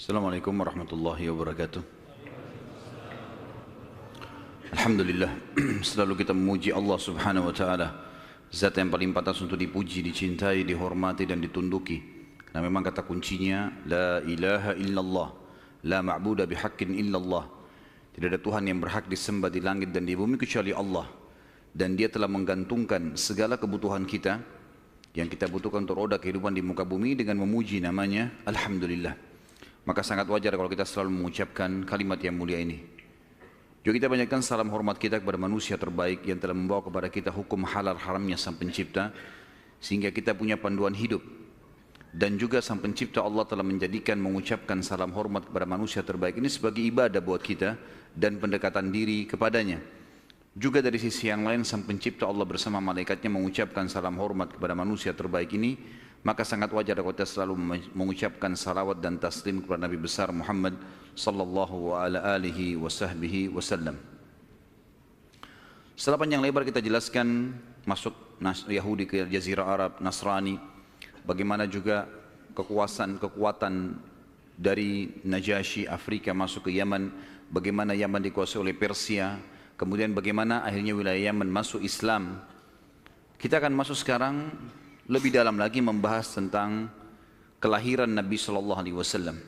Assalamualaikum warahmatullahi wabarakatuh. Alhamdulillah, selalu kita memuji Allah subhanahu wa ta'ala, zat yang paling pantas untuk dipuji, dicintai, dihormati dan ditunduki. Karena memang kata kuncinya la ilaha illallah, la ma'buda bihaqqin illallah. Tidak ada Tuhan yang berhak disembah di langit dan di bumi kecuali Allah. Dan dia telah menggantungkan segala kebutuhan kita yang kita butuhkan untuk roda kehidupan di muka bumi dengan memuji namanya Alhamdulillah. Maka sangat wajar kalau kita selalu mengucapkan kalimat yang mulia ini. Juga kita banyakkan salam hormat kita kepada manusia terbaik yang telah membawa kepada kita hukum halal haramnya Sang Pencipta, sehingga kita punya panduan hidup. Dan juga Sang Pencipta Allah telah menjadikan mengucapkan salam hormat kepada manusia terbaik ini sebagai ibadah buat kita dan pendekatan diri kepadanya. Juga dari sisi yang lain Sang Pencipta Allah bersama malaikatnya mengucapkan salam hormat kepada manusia terbaik ini. Maka sangat wajar kalau kita selalu mengucapkan salawat dan taslim kepada Nabi besar Muhammad sallallahu alaihi wasallam. Setelah panjang lebar kita jelaskan masuk Yahudi ke Jazirah Arab, Nasrani, bagaimana juga kekuatan dari Najasyi Afrika masuk ke Yaman, bagaimana Yaman dikuasai oleh Persia, kemudian bagaimana akhirnya wilayah Yaman masuk Islam. Kita akan masuk sekarang lebih dalam lagi membahas tentang kelahiran Nabi Sallallahu Alaihi Wasallam.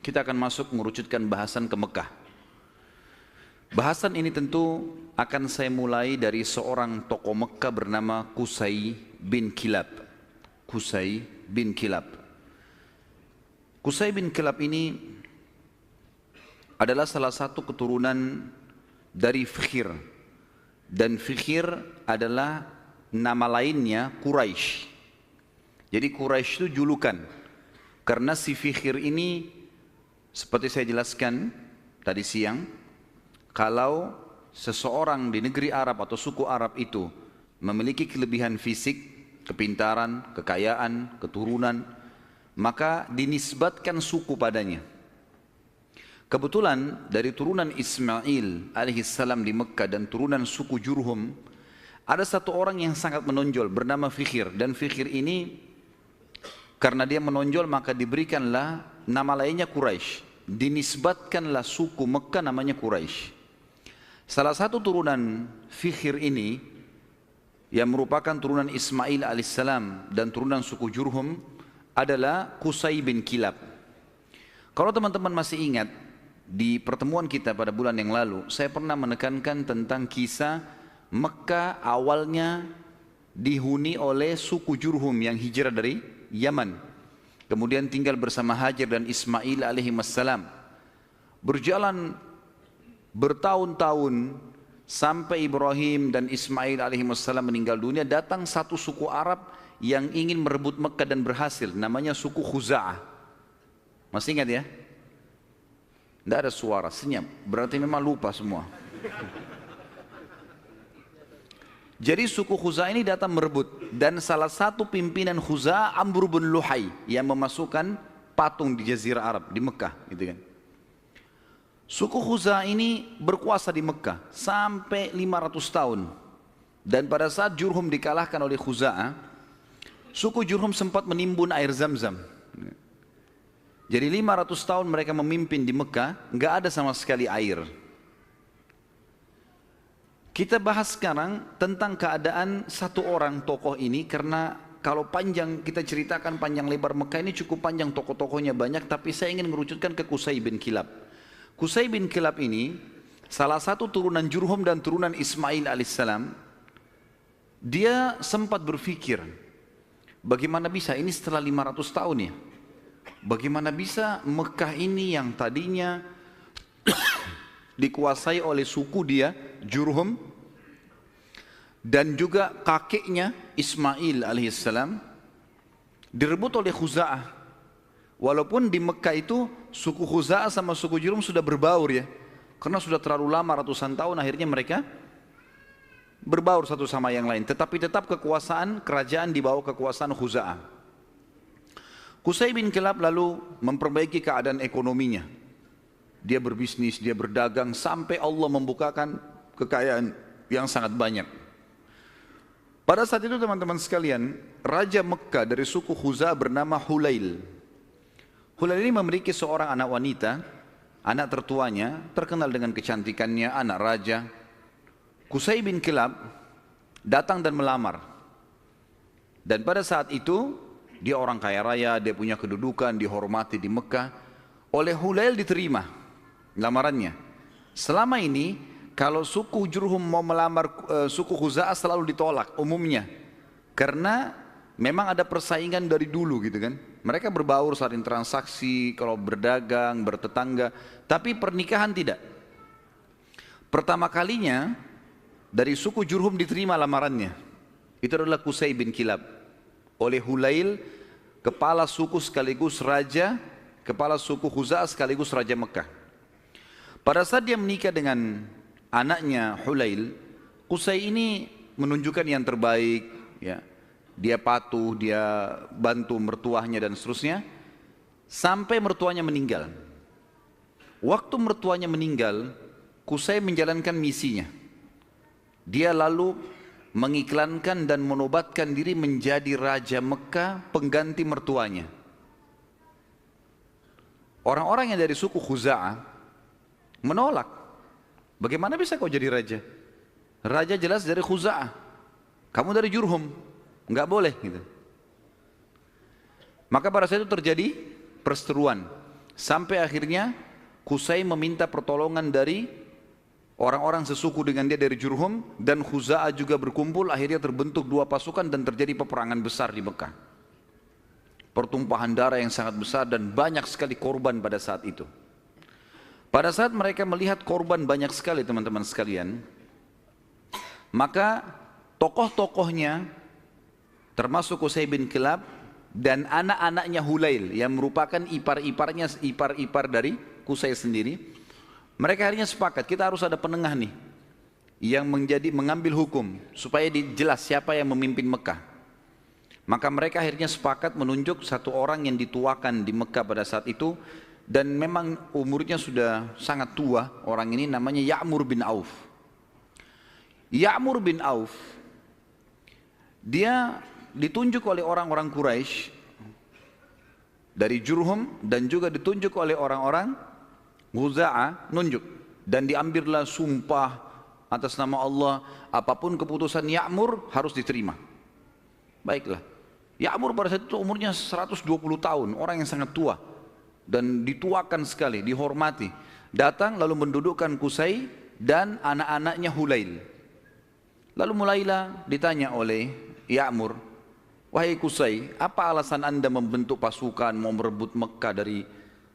Kita akan masuk mengerucutkan bahasan ke Mekah. Bahasan ini tentu akan saya mulai dari seorang tokoh Mekah bernama Qusay bin Kilab. Qusay bin Kilab. Qusay bin Kilab ini adalah salah satu keturunan dari Fikhir. Dan Fikhir adalah nama lainnya Quraisy. Jadi Quraisy itu julukan, karena si Fikhir ini seperti saya jelaskan tadi siang, kalau seseorang di negeri Arab atau suku Arab itu memiliki kelebihan fisik, kepintaran, kekayaan, keturunan, maka dinisbatkan suku padanya. Kebetulan dari turunan Ismail alaihissalam di Mekah dan turunan suku Jurhum, ada satu orang yang sangat menonjol bernama Fikhir, dan Fikhir ini karena dia menonjol maka diberikanlah nama lainnya Quraisy. Dinisbatkanlah suku Mekah namanya Quraisy. Salah satu turunan Fikhir ini yang merupakan turunan Ismail alaihissalam dan turunan suku Jurhum adalah Qusay bin Kilab. Kalau teman-teman masih ingat, di pertemuan kita pada bulan yang lalu saya pernah menekankan tentang kisah Mekah awalnya dihuni oleh suku Jurhum yang hijrah dari Yaman, kemudian tinggal bersama Hajar dan Ismail alaihissalam. Berjalan bertahun-tahun sampai Ibrahim dan Ismail alaihissalam meninggal dunia, datang satu suku Arab yang ingin merebut Mekah dan berhasil, namanya suku Khuza'ah. Masih ingat ya? Tidak ada suara, senyap, berarti memang lupa semua. Jadi suku Khuza'ah ini datang merebut, dan salah satu pimpinan Khuza'ah Amr bin Luhai yang memasukkan patung di Jazirah Arab di Mekah, gitu kan. Suku Khuza'ah ini berkuasa di Mekah sampai 500 tahun. Dan pada saat Jurhum dikalahkan oleh Khuza'ah, suku Jurhum sempat menimbun air Zam-Zam. Jadi 500 tahun mereka memimpin di Mekah, nggak ada sama sekali air. Kita bahas sekarang tentang keadaan satu orang tokoh ini, karena kalau panjang kita ceritakan panjang lebar Mekah ini cukup panjang, tokoh-tokohnya banyak, tapi saya ingin mengerucutkan ke Qusay bin Kilab. Qusay bin Kilab ini salah satu turunan Jurhum dan turunan Ismail alaihissalam. Dia sempat berpikir, bagaimana bisa ini setelah 500 tahun ya, bagaimana bisa Mekah ini yang tadinya dikuasai oleh suku dia Jurhum dan juga kakeknya Ismail alaihissalam direbut oleh Khuza'ah. Walaupun di Mekah itu suku Khuza'ah sama suku Jurhum sudah berbaur ya, karena sudah terlalu lama ratusan tahun, akhirnya mereka berbaur satu sama yang lain, tetapi tetap kekuasaan kerajaan di bawah kekuasaan Khuza'ah. Qusay bin Kilab lalu memperbaiki keadaan ekonominya. Dia berbisnis, dia berdagang, sampai Allah membukakan kekayaan yang sangat banyak. Pada saat itu teman-teman sekalian, Raja Mekah dari suku Khuza'ah bernama Hulail. Hulail ini memiliki seorang anak wanita, anak tertuanya, terkenal dengan kecantikannya, anak raja. Qusay bin Kilab datang dan melamar. Dan pada saat itu, dia orang kaya raya, dia punya kedudukan, dihormati di Mekah. Oleh Hulail diterima lamarannya. Selama ini, kalau suku Jurhum mau melamar suku Khuza'ah selalu ditolak umumnya. Karena memang ada persaingan dari dulu gitu kan. Mereka berbaur saling transaksi, kalau berdagang, bertetangga. Tapi pernikahan tidak. Pertama kalinya dari suku Jurhum diterima lamarannya. Itu adalah Qusay bin Kilab. Oleh Hulail, kepala suku sekaligus raja, kepala suku Khuza'ah sekaligus raja Mekah. Pada saat dia menikah dengan anaknya Hulail, Qusay ini menunjukkan yang terbaik, ya. Dia patuh, dia bantu mertuanya dan seterusnya, sampai mertuanya meninggal. Waktu mertuanya meninggal, Qusay menjalankan misinya. Dia lalu mengiklankan dan menobatkan diri menjadi raja Mekah pengganti mertuanya. Orang-orang yang dari suku Khuza'ah menolak. Bagaimana bisa kau jadi raja? Raja jelas dari Khuza'ah. Kamu dari Jurhum. Enggak boleh gitu. Maka pada saat itu terjadi perseteruan. Sampai akhirnya Qusay meminta pertolongan dari orang-orang sesuku dengan dia dari Jurhum, dan Khuza'ah juga berkumpul. Akhirnya terbentuk dua pasukan dan terjadi peperangan besar di Mekah. Pertumpahan darah yang sangat besar dan banyak sekali korban pada saat itu. Pada saat mereka melihat korban banyak sekali teman-teman sekalian, maka tokoh-tokohnya termasuk Qusay bin Kilab dan anak-anaknya Hulail yang merupakan ipar-iparnya, ipar-ipar dari Qusay sendiri, mereka akhirnya sepakat, kita harus ada penengah nih yang mengambil hukum supaya jelas siapa yang memimpin Mekah. Maka mereka akhirnya sepakat menunjuk satu orang yang dituakan di Mekah pada saat itu, dan memang umurnya sudah sangat tua. Orang ini namanya Ya'mur bin Auf. Ya'mur bin Auf, dia ditunjuk oleh orang-orang Quraisy dari Jurhum dan juga ditunjuk oleh orang-orang Khuza'ah, nunjuk, dan diambillah sumpah atas nama Allah, apapun keputusan Ya'mur harus diterima. Baiklah, Ya'mur pada saat itu umurnya 120 tahun, orang yang sangat tua dan dituakan sekali, dihormati. Datang lalu mendudukkan Qusay dan anak-anaknya Hulail. Lalu mulailah ditanya oleh Ya'mur, wahai Qusay, apa alasan anda membentuk pasukan mau merebut Mekah dari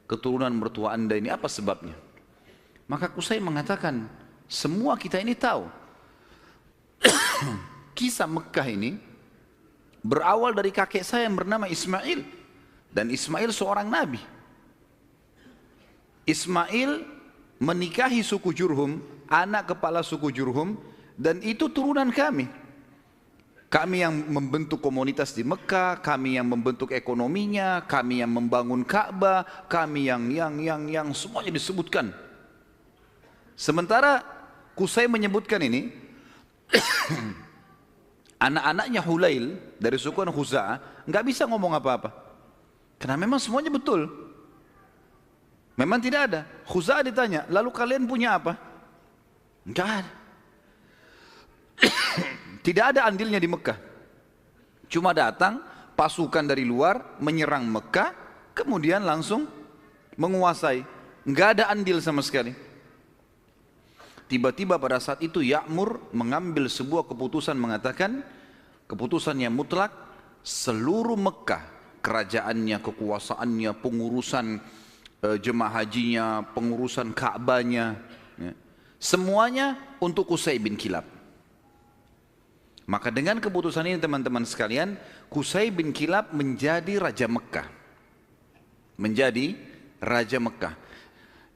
keturunan mertua anda ini, apa sebabnya? Maka Qusay mengatakan, semua kita ini tahu kisah Mekah ini berawal dari kakek saya yang bernama Ismail, dan Ismail seorang nabi. Ismail menikahi suku Jurhum, anak kepala suku Jurhum, dan itu turunan kami. Kami yang membentuk komunitas di Mekah, kami yang membentuk ekonominya, kami yang membangun Ka'bah, kami yang semuanya disebutkan. Sementara Qusay menyebutkan ini, anak-anaknya Hulail dari suku Khuza'ah nggak bisa ngomong apa-apa, karena memang semuanya betul. Memang tidak ada. Khuza'ah ditanya, lalu kalian punya apa? Nggak ada. Tidak ada andilnya di Mekah. Cuma datang pasukan dari luar menyerang Mekah, kemudian langsung menguasai. Nggak ada andil sama sekali. Tiba-tiba pada saat itu Ya'mur mengambil sebuah keputusan, mengatakan keputusan yang mutlak, seluruh Mekah, kerajaannya, kekuasaannya, pengurusan jemaah hajinya, pengurusan Ka'bahnya, ya, semuanya untuk Qusay bin Kilab. Maka dengan keputusan ini teman-teman sekalian, Qusay bin Kilab menjadi Raja Mekah. Menjadi Raja Mekah.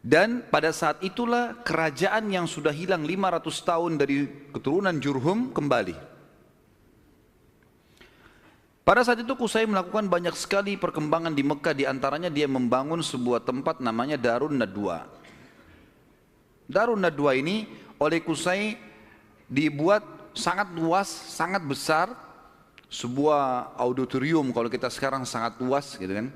Dan pada saat itulah kerajaan yang sudah hilang 500 tahun dari keturunan Jurhum kembali. Pada saat itu Qusay melakukan banyak sekali perkembangan di Mekah, di antaranya dia membangun sebuah tempat namanya Darun Nadwa. Darun Nadwa ini oleh Qusay dibuat sangat luas, sangat besar, sebuah auditorium kalau kita sekarang sangat luas gitu kan.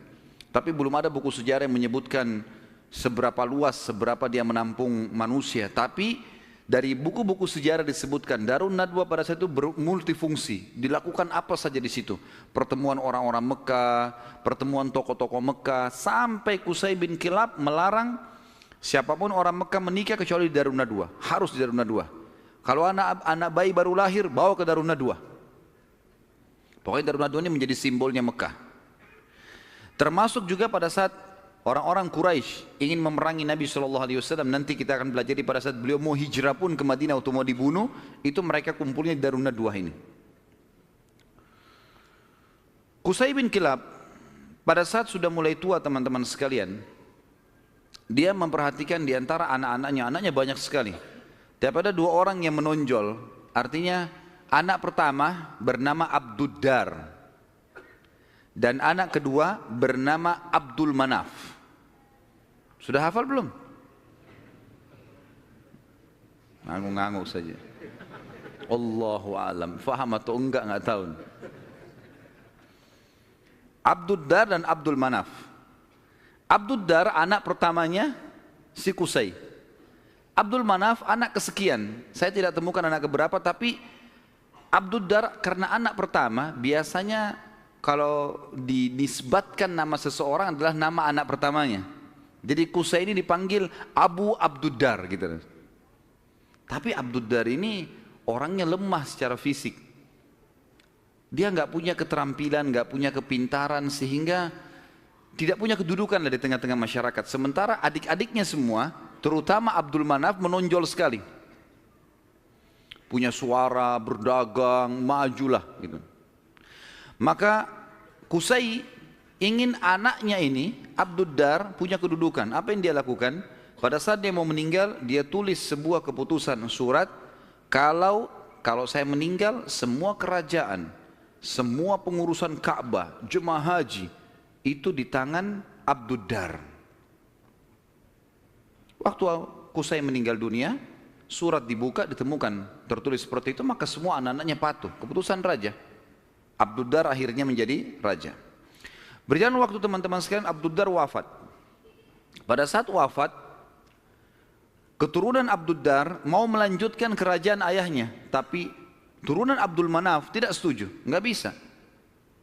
Tapi belum ada buku sejarah yang menyebutkan seberapa luas, seberapa dia menampung manusia. Tapi dari buku-buku sejarah disebutkan Darun Nadwa pada saat itu multifungsi. Dilakukan apa saja di situ. Pertemuan orang-orang Mekah, pertemuan tokoh-tokoh Mekah, sampai Qusay bin Kilab melarang siapapun orang Mekah menikah kecuali di Darun Nadwa. Harus di Darun Nadwa. Kalau anak bayi baru lahir, bawa ke Darun Nadwa. Pokoknya Darun Nadwa ini menjadi simbolnya Mekah. Termasuk juga pada saat orang-orang Quraisy ingin memerangi Nabi SAW. Nanti kita akan belajar pada saat beliau mau hijrah pun ke Madinah atau mau dibunuh, itu mereka kumpulnya di Darun Nadwa ini. Qusay bin Kilab pada saat sudah mulai tua teman-teman sekalian, dia memperhatikan di antara anak-anaknya, anaknya banyak sekali. Tapi ada dua orang yang menonjol, artinya anak pertama bernama Abduddar dan anak kedua bernama Abdul Manaf. Sudah hafal belum? Ngangguk-ngangguk saja. Allahu alam, faham atau enggak tahu. Abduddar dan Abdul Manaf. Abduddar anak pertamanya si Qusay. Abdul Manaf anak kesekian. Saya tidak temukan anak keberapa, tapi Abduddar karena anak pertama, biasanya kalau dinisbatkan nama seseorang adalah nama anak pertamanya. Jadi Qusay ini dipanggil Abu Abduddar gitu. Tapi Abduddar ini orangnya lemah secara fisik. Dia nggak punya keterampilan, nggak punya kepintaran, sehingga tidak punya kedudukan di tengah-tengah masyarakat. Sementara adik-adiknya semua, terutama Abdul Manaf, menonjol sekali. Punya suara, berdagang, majulah gitu. Maka Qusay ingin anaknya ini, Abduddar, punya kedudukan. Apa yang dia lakukan? Pada saat dia mau meninggal, dia tulis sebuah keputusan surat, kalau saya meninggal, semua kerajaan, semua pengurusan Ka'bah, jemaah haji, itu di tangan Abduddar. Waktu Qusay meninggal dunia, surat dibuka, ditemukan tertulis seperti itu, maka semua anak-anaknya patuh. Keputusan raja. Abduddar akhirnya menjadi raja. Berjalan waktu teman-teman sekalian, Abduddar wafat. Pada saat wafat, keturunan Abduddar mau melanjutkan kerajaan ayahnya, tapi turunan Abdul Manaf tidak setuju, nggak bisa.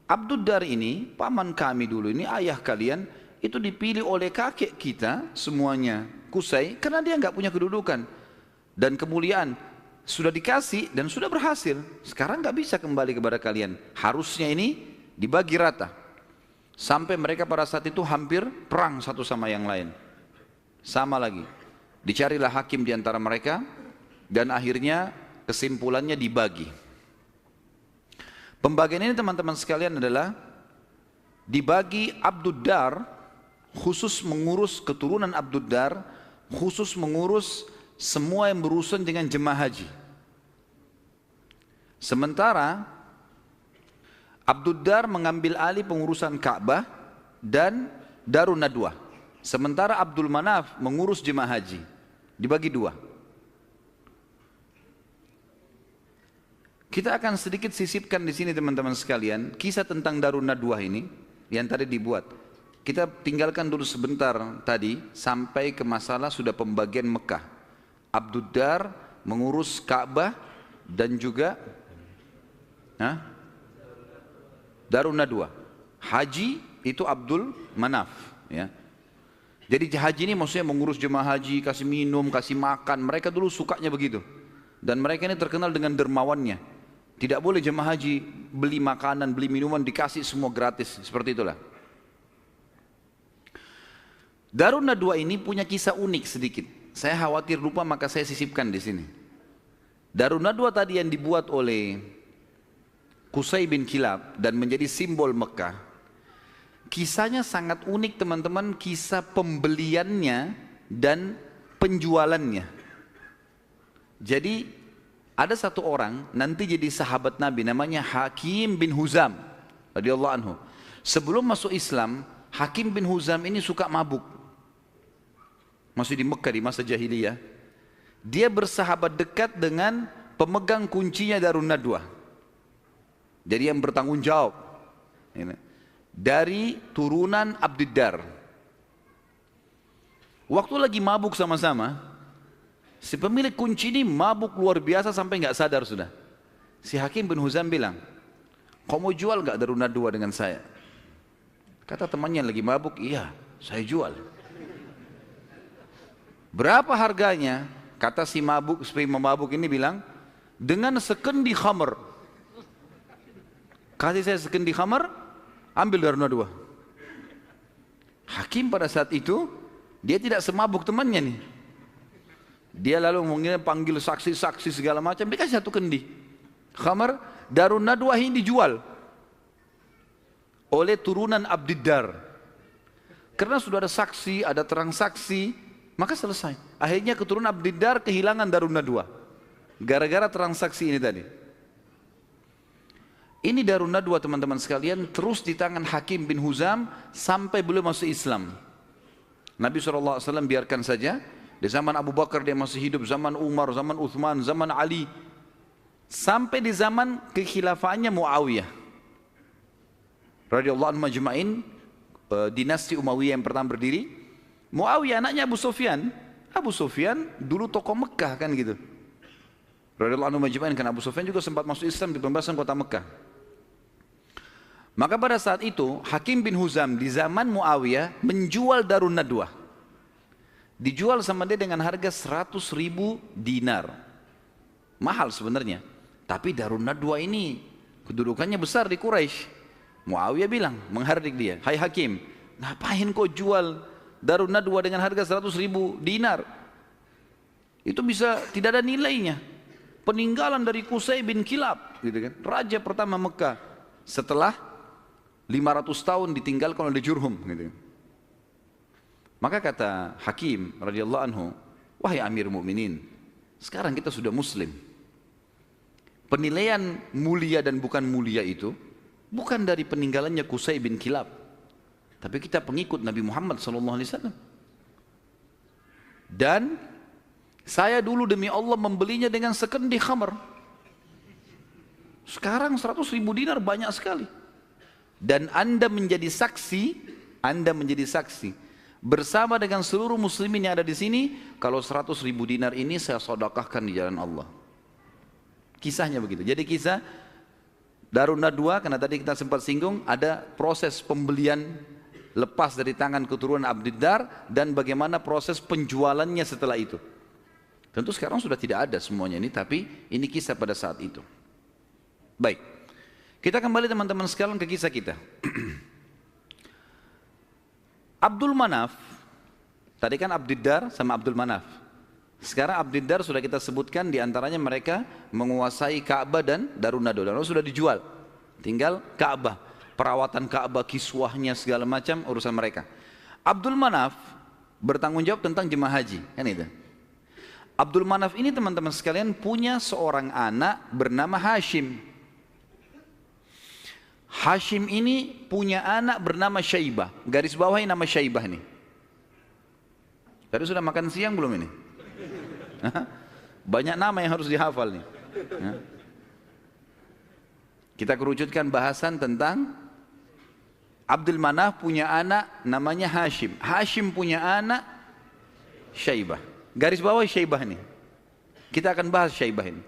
Abduddar ini, paman kami dulu ini, ayah kalian, itu dipilih oleh kakek kita semuanya, Qusay, karena dia nggak punya kedudukan dan kemuliaan. Sudah dikasih dan sudah berhasil. Sekarang nggak bisa kembali kepada kalian. Harusnya ini dibagi rata. Sampai mereka pada saat itu hampir perang satu sama yang lain. Sama lagi. Dicarilah hakim di antara mereka dan akhirnya kesimpulannya dibagi. Pembagian ini teman-teman sekalian adalah dibagi Abduddar khusus mengurus keturunan Abduddar, khusus mengurus semua yang berurusan dengan jemaah haji. Sementara Abduddar mengambil alih pengurusan Ka'bah dan Darun Nadwa. Sementara Abdul Manaf mengurus jemaah haji. Dibagi dua. Kita akan sedikit sisipkan di sini teman-teman sekalian kisah tentang Darun Nadwa ini yang tadi dibuat. Kita tinggalkan dulu sebentar tadi sampai ke masalah sudah pembagian Mekah. Abduddar mengurus Ka'bah dan juga Darun Nadwa. Haji itu Abdul Manaf, ya. Jadi haji ini maksudnya mengurus jemaah haji, kasih minum, kasih makan. Mereka dulu sukanya begitu. Dan mereka ini terkenal dengan dermawannya. Tidak boleh jemaah haji beli makanan, beli minuman, dikasih semua gratis. Seperti itulah. Darun Nadwa ini punya kisah unik sedikit. Saya khawatir lupa, maka saya sisipkan di sini. Darun Nadwa tadi yang dibuat oleh Qusay bin Kilab dan menjadi simbol Mekah. Kisahnya sangat unik teman-teman, kisah pembeliannya dan penjualannya. Jadi ada satu orang nanti jadi sahabat Nabi namanya Hakim bin Huzam radhiyallahu anhu. Sebelum masuk Islam, Hakim bin Huzam ini suka mabuk. Masih di Mekah di masa jahiliyah. Dia bersahabat dekat dengan pemegang kuncinya Darun Nadwa. Jadi yang bertanggung jawab. dari turunan Abdiddar. Waktu lagi mabuk sama-sama, si pemilik kunci ini mabuk luar biasa sampai nggak sadar sudah. Si Hakim bin Huzam bilang, kau mau jual nggak Darun Nadwa dengan saya? Kata temannya lagi mabuk, iya saya jual. Berapa harganya? Kata si mabuk ini bilang, dengan sekendi khamr. Kasih saya sekendi khamr, ambil Darun Nadwa. Hakim pada saat itu, dia tidak semabuk temannya nih. Dia lalu mungkin panggil saksi-saksi segala macam, dikasih satu kendi khamr. Darun Nadwa ini dijual oleh turunan Abdiddar. Karena sudah ada saksi, ada terang saksi, maka selesai. Akhirnya keturunan Abdiddar kehilangan Darun Nadwa gara-gara transaksi ini tadi. Ini Darun Nadwa teman-teman sekalian terus di tangan Hakim bin Huzam sampai beliau masuk Islam. Nabi SAW biarkan saja. Di zaman Abu Bakar dia masih hidup, zaman Umar, zaman Uthman, zaman Ali, sampai di zaman kekhilafahannya Muawiyah radhiyallahu anhu majma'in, dinasti Umayyah yang pertama berdiri. Muawiyah anaknya Abu Sufyan. Abu Sufyan dulu tokoh Mekah kan gitu, radhiyallahu anhu majma'in, karena Abu Sufyan juga sempat masuk Islam di pembebasan kota Mekah. Maka pada saat itu Hakim bin Huzam di zaman Muawiyah menjual Darun Nadwa. Dijual sama dia dengan harga 100.000 dinar. Mahal sebenarnya. Tapi Darun Nadwa ini kedudukannya besar di Quraisy. Muawiyah bilang, menghardik dia, hai Hakim, ngapain kau jual Darun Nadwa dengan harga 100.000 dinar? Itu bisa tidak ada nilainya. Peninggalan dari Qusay bin Kilab, gitu kan? Raja pertama Mekah setelah 500 tahun ditinggalkan oleh Jurhum, gitu kan? Maka kata Hakim radhiyallahu anhu, wahai Amir Mukminin, sekarang kita sudah Muslim. Penilaian mulia dan bukan mulia itu bukan dari peninggalannya Qusay bin Kilab, tapi kita pengikut Nabi Muhammad SAW. Dan saya dulu demi Allah membelinya dengan sekendi khamr. Sekarang 100.000 dinar banyak sekali. Dan Anda menjadi saksi bersama dengan seluruh muslimin yang ada di sini, kalau 100.000 dinar ini saya sedekahkan di jalan Allah. Kisahnya begitu. Jadi kisah Darun Nadwa, karena tadi kita sempat singgung, ada proses pembelian lepas dari tangan keturunan Abdiddar dan bagaimana proses penjualannya setelah itu. Tentu sekarang sudah tidak ada semuanya ini, tapi ini kisah pada saat itu. Baik, kita kembali teman-teman sekalian ke kisah kita. Abdul Manaf, tadi kan Abdiddar sama Abdul Manaf. Sekarang Abdiddar sudah kita sebutkan, diantaranya mereka menguasai Ka'bah dan Darun Nadwa. Dan sudah dijual, tinggal Ka'bah, perawatan Ka'bah, kiswahnya segala macam urusan mereka. Abdul Manaf bertanggung jawab tentang jemaah haji, kan itu. Abdul Manaf ini teman-teman sekalian punya seorang anak bernama Hashim. Hashim ini punya anak bernama Syaibah. Garis bawahi nama Syaibah nih. Tadi sudah makan siang belum ini? Banyak nama yang harus dihafal nih. Kita kerucutkan bahasan tentang Abdul Manaf punya anak namanya Hashim. Hashim punya anak Syaibah. Garis bawahi Syaibah nih. Kita akan bahas Syaibah ini.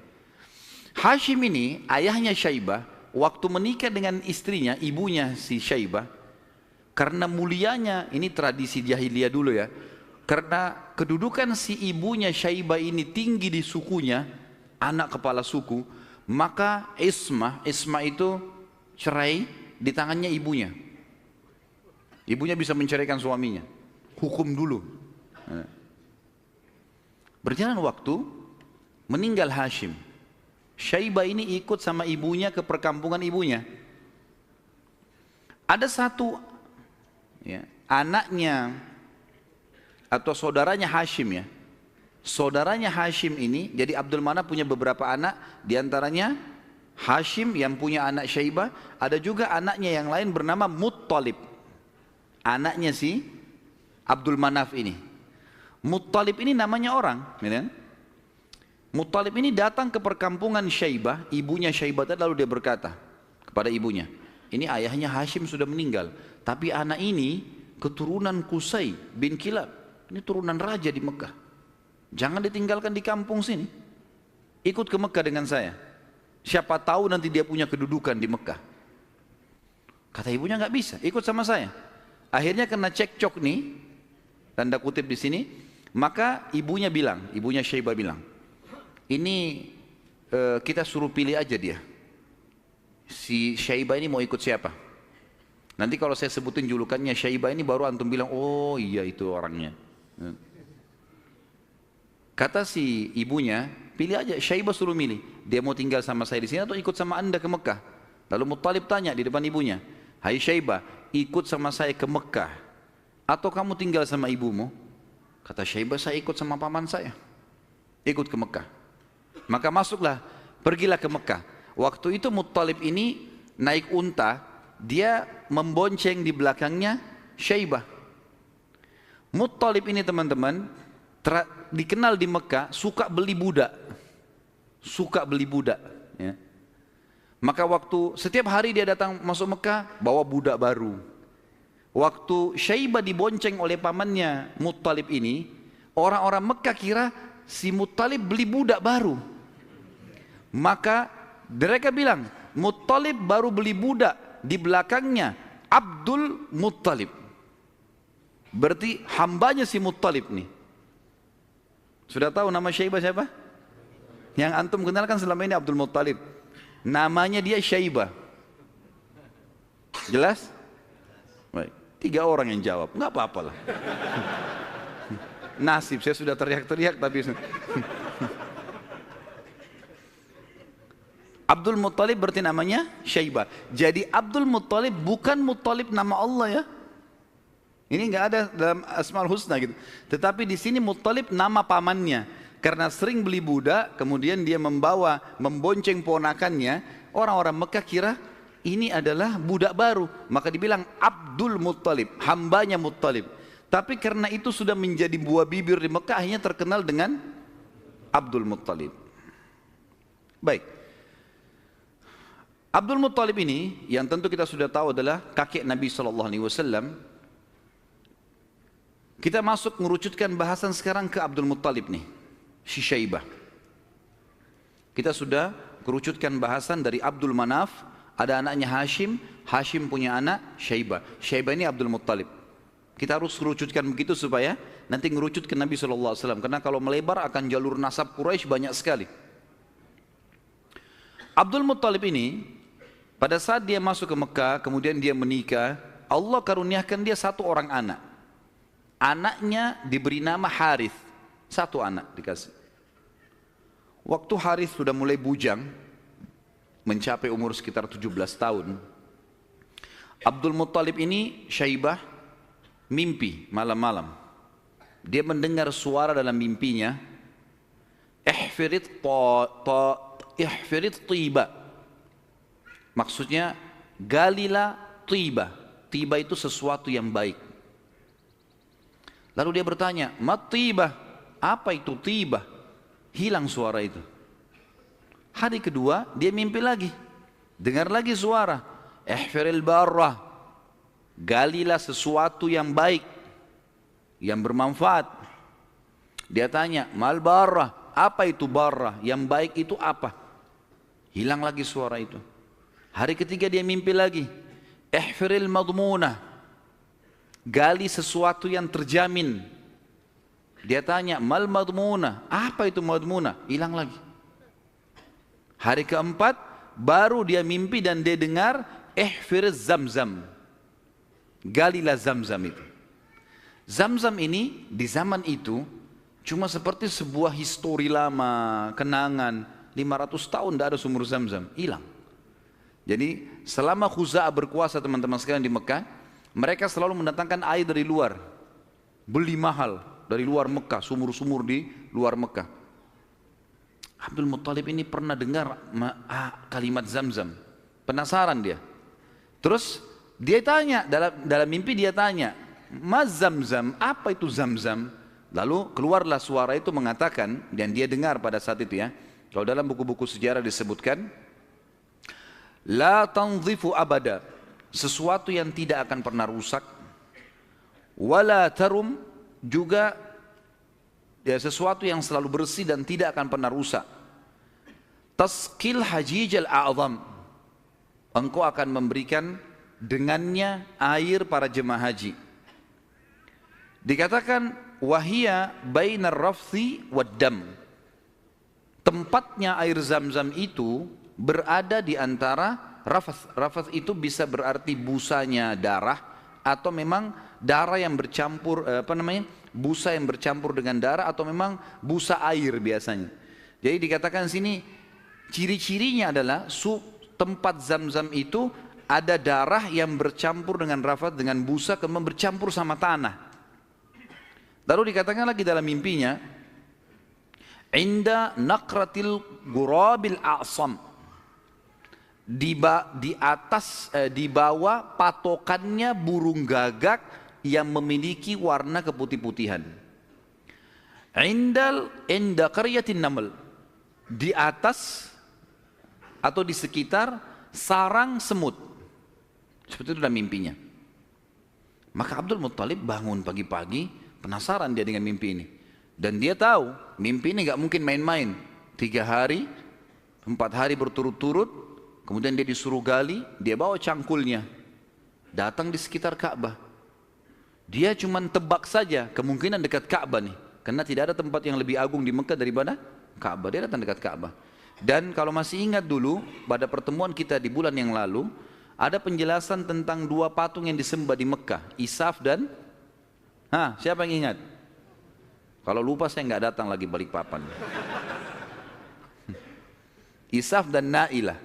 Hashim ini ayahnya Syaibah. Waktu menikah dengan istrinya, ibunya si Syaibah, karena mulianya, ini tradisi jahiliyah dulu ya, karena kedudukan si ibunya Syaibah ini tinggi di sukunya, anak kepala suku, maka ismah itu cerai di tangannya ibunya. Ibunya bisa menceraikan suaminya, hukum dulu. Berjalan waktu, meninggal Hashim. Syaibah ini ikut sama ibunya ke perkampungan ibunya. Ada satu anaknya atau saudaranya Hashim ya. Saudaranya Hashim ini, jadi Abdul Manaf punya beberapa anak, diantaranya Hashim yang punya anak Syaibah, ada juga anaknya yang lain bernama Muttalib. Anaknya si Abdul Manaf ini. Muttalib ini namanya orang, ya. Muttalib ini datang ke perkampungan Syaibah, ibunya Syaibah tadi, lalu dia berkata kepada ibunya, ini ayahnya Hashim sudah meninggal, tapi anak ini keturunan Qusay bin Kilab, ini turunan raja di Mekah. Jangan ditinggalkan di kampung sini, ikut ke Mekah dengan saya. Siapa tahu nanti dia punya kedudukan di Mekah. Kata ibunya nggak bisa, ikut sama saya. Akhirnya kena cekcok nih, tanda kutip di sini. Maka ibunya Syaibah bilang, ini kita suruh pilih aja dia. Si Syaibah ini mau ikut siapa? Nanti kalau saya sebutin julukannya Syaibah ini baru antum bilang, oh iya itu orangnya. Kata si ibunya, pilih aja, Syaibah suruh milih. Dia mau tinggal sama saya di sini atau ikut sama anda ke Mekah? Lalu Muttalib tanya di depan ibunya, hai Syaibah, ikut sama saya ke Mekah atau kamu tinggal sama ibumu? Kata Syaibah, saya ikut sama paman saya, ikut ke Mekah. Maka pergilah ke Mekah. Waktu itu Muttalib ini naik unta, dia membonceng di belakangnya Syaibah. Muttalib ini teman-teman dikenal di Mekah suka beli budak, ya. Maka setiap hari dia datang masuk Mekah bawa budak baru. Waktu Syaibah dibonceng oleh pamannya Muttalib ini, orang-orang Mekah kira si Muttalib beli budak baru. Maka mereka bilang, Muttalib baru beli budak, di belakangnya Abdul Muttalib. Berarti hambanya si Muttalib nih. Sudah tahu nama Syaibah siapa? Yang antum kenalkan selama ini Abdul Muttalib. Namanya dia Syaibah. Jelas? Baik. 3 orang yang jawab, nggak apa-apa lah. Nasib, saya sudah teriak-teriak tapi Abdul Muttalib berarti namanya Syaibah. Jadi Abdul Muttalib bukan Muttalib nama Allah ya. Ini nggak ada dalam Asmaul Husna gitu. Tetapi di sini Muttalib nama pamannya. Karena sering beli budak, kemudian dia membonceng ponakannya. Orang-orang Mekah kira ini adalah budak baru, maka dibilang Abdul Muttalib, hambanya Muttalib. Tapi karena itu sudah menjadi buah bibir di Mekah, akhirnya terkenal dengan Abdul Muttalib. Baik, Abdul Muttalib ini yang tentu kita sudah tahu adalah kakek Nabi SAW. Kita masuk mengerucutkan bahasan sekarang ke Abdul Muttalib nih, si Syaibah. Kita sudah kerucutkan bahasan dari Abdul Manaf. Ada anaknya Hashim, Hashim punya anak Syaibah. Syaibah ini Abdul Muttalib. Kita harus kerucutkan begitu supaya nanti ngerucut ke Nabi SAW. Karena kalau melebar akan jalur nasab Quraisy banyak sekali. Abdul Muttalib ini pada saat dia masuk ke Mekah, kemudian dia menikah, Allah karuniakan dia 1 orang anak. Anaknya diberi nama Harith, 1 anak dikasih. Waktu Harith sudah mulai bujang, mencapai umur sekitar 17 tahun. Abdul Muttalib ini, Syaibah, mimpi malam-malam. Dia mendengar suara dalam mimpinya, ihfirit tiba. Maksudnya, galilah tiba. Tiba itu sesuatu yang baik. Lalu dia bertanya, mat tiba? Apa itu tiba? Hilang suara itu. Hari kedua dia mimpi lagi, dengar lagi suara, ihfiril barrah, galilah sesuatu yang baik, yang bermanfaat. Dia tanya, mal barrah, apa itu barrah? Yang baik itu apa? Hilang lagi suara itu. Hari ketiga dia mimpi lagi, ihfiril madmunah, gali sesuatu yang terjamin. Dia tanya, mal madmunah, apa itu madmunah? Hilang lagi. Hari keempat baru dia mimpi dan dia dengar ihfir zamzam, galilah zamzam itu. Zamzam ini di zaman itu cuma seperti sebuah histori lama, kenangan. 500 tahun tidak ada sumur zamzam, hilang. Jadi selama Khuza'ah berkuasa teman-teman sekalian di Mekah, mereka selalu mendatangkan air dari luar, beli mahal dari luar Mekah, sumur-sumur di luar Mekah. Abdul Muttalib ini pernah dengar kalimat Zamzam, penasaran dia. Terus dia tanya, dalam mimpi dia tanya, mas Zamzam, apa itu Zamzam? Lalu keluarlah suara itu mengatakan, dan dia dengar pada saat itu ya, kalau dalam buku-buku sejarah disebutkan, la tanzifu abada, sesuatu yang tidak akan pernah rusak. Wala tarum, juga ya, sesuatu yang selalu bersih dan tidak akan pernah rusak. Tasqil hajijal a'zam, engkau akan memberikan dengannya air para jemaah haji. Dikatakan wahia bainar rafthi wad dam, tempatnya air zam-zam itu berada di antara rafath. Rafath itu bisa berarti busanya darah, atau memang darah yang bercampur, busa yang bercampur dengan darah, atau memang busa air biasanya. Jadi dikatakan sini ciri-cirinya adalah tempat zam-zam itu ada darah yang bercampur dengan rafath, dengan busa, kemudian bercampur sama tanah. Lalu dikatakan lagi dalam mimpinya, inda naqratil gurabil a'sam, di bawah patokannya burung gagak yang memiliki warna keputih-putihan. Inda qaryatin naml, di atas atau di sekitar sarang semut. Seperti itu dalam mimpinya. Maka Abdul Muttalib bangun pagi-pagi, penasaran dia dengan mimpi ini. Dan dia tahu mimpi ini gak mungkin main-main. 3 hari, 4 hari berturut-turut, kemudian dia disuruh gali, dia bawa cangkulnya, datang di sekitar Ka'bah. Dia cuma tebak saja kemungkinan dekat Ka'bah nih, karena tidak ada tempat yang lebih agung di Mekah daripada Ka'bah. Dia datang dekat Ka'bah. Dan kalau masih ingat dulu, pada pertemuan kita di bulan yang lalu, ada penjelasan tentang 2 patung yang disembah di Mekah, Isaf dan siapa yang ingat? Kalau lupa saya nggak datang lagi balik papan. Isaf dan Na'ilah.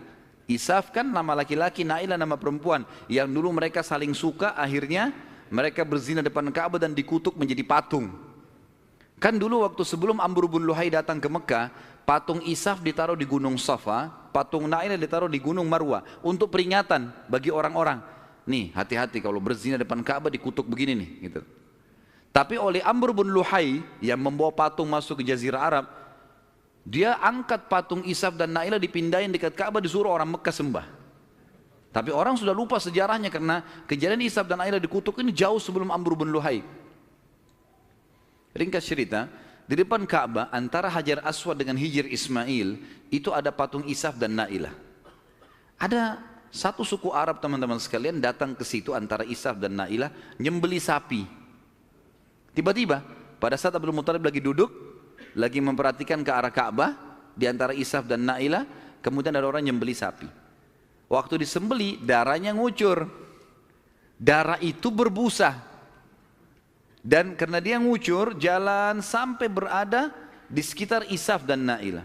Isaf kan nama laki-laki, Na'ilah nama perempuan, yang dulu mereka saling suka, akhirnya mereka berzina depan Ka'bah dan dikutuk menjadi patung. Kan dulu waktu sebelum Amr bin Luhai datang ke Mekah, patung Isaf ditaruh di Gunung Safa, patung Na'ilah ditaruh di Gunung Marwah, untuk peringatan bagi orang-orang. Nih, hati-hati kalau berzina depan Ka'bah dikutuk begini nih, gitu. Tapi oleh Amr bin Luhai yang membawa patung masuk ke Jazirah Arab, dia angkat patung Isaf dan Na'ilah, dipindahin dekat Ka'bah, disuruh orang Mekah sembah. Tapi orang sudah lupa sejarahnya, karena kejadian Isaf dan Na'ilah dikutuk ini jauh sebelum Amr bin Luhai. Ringkas cerita, di depan Ka'bah antara Hajar Aswad dengan Hijr Ismail itu ada patung Isaf dan Na'ilah. Ada satu suku Arab teman-teman sekalian datang ke situ antara Isaf dan Na'ilah, nyembeli sapi. Tiba-tiba pada saat Abdul Muttalib lagi duduk, lagi memperhatikan ke arah Ka'bah di antara Isaf dan Na'ilah, kemudian ada orang nyembeli sapi. Waktu disembeli, darahnya ngucur. Darah itu berbusa. Dan karena dia ngucur, jalan sampai berada di sekitar Isaf dan Na'ilah.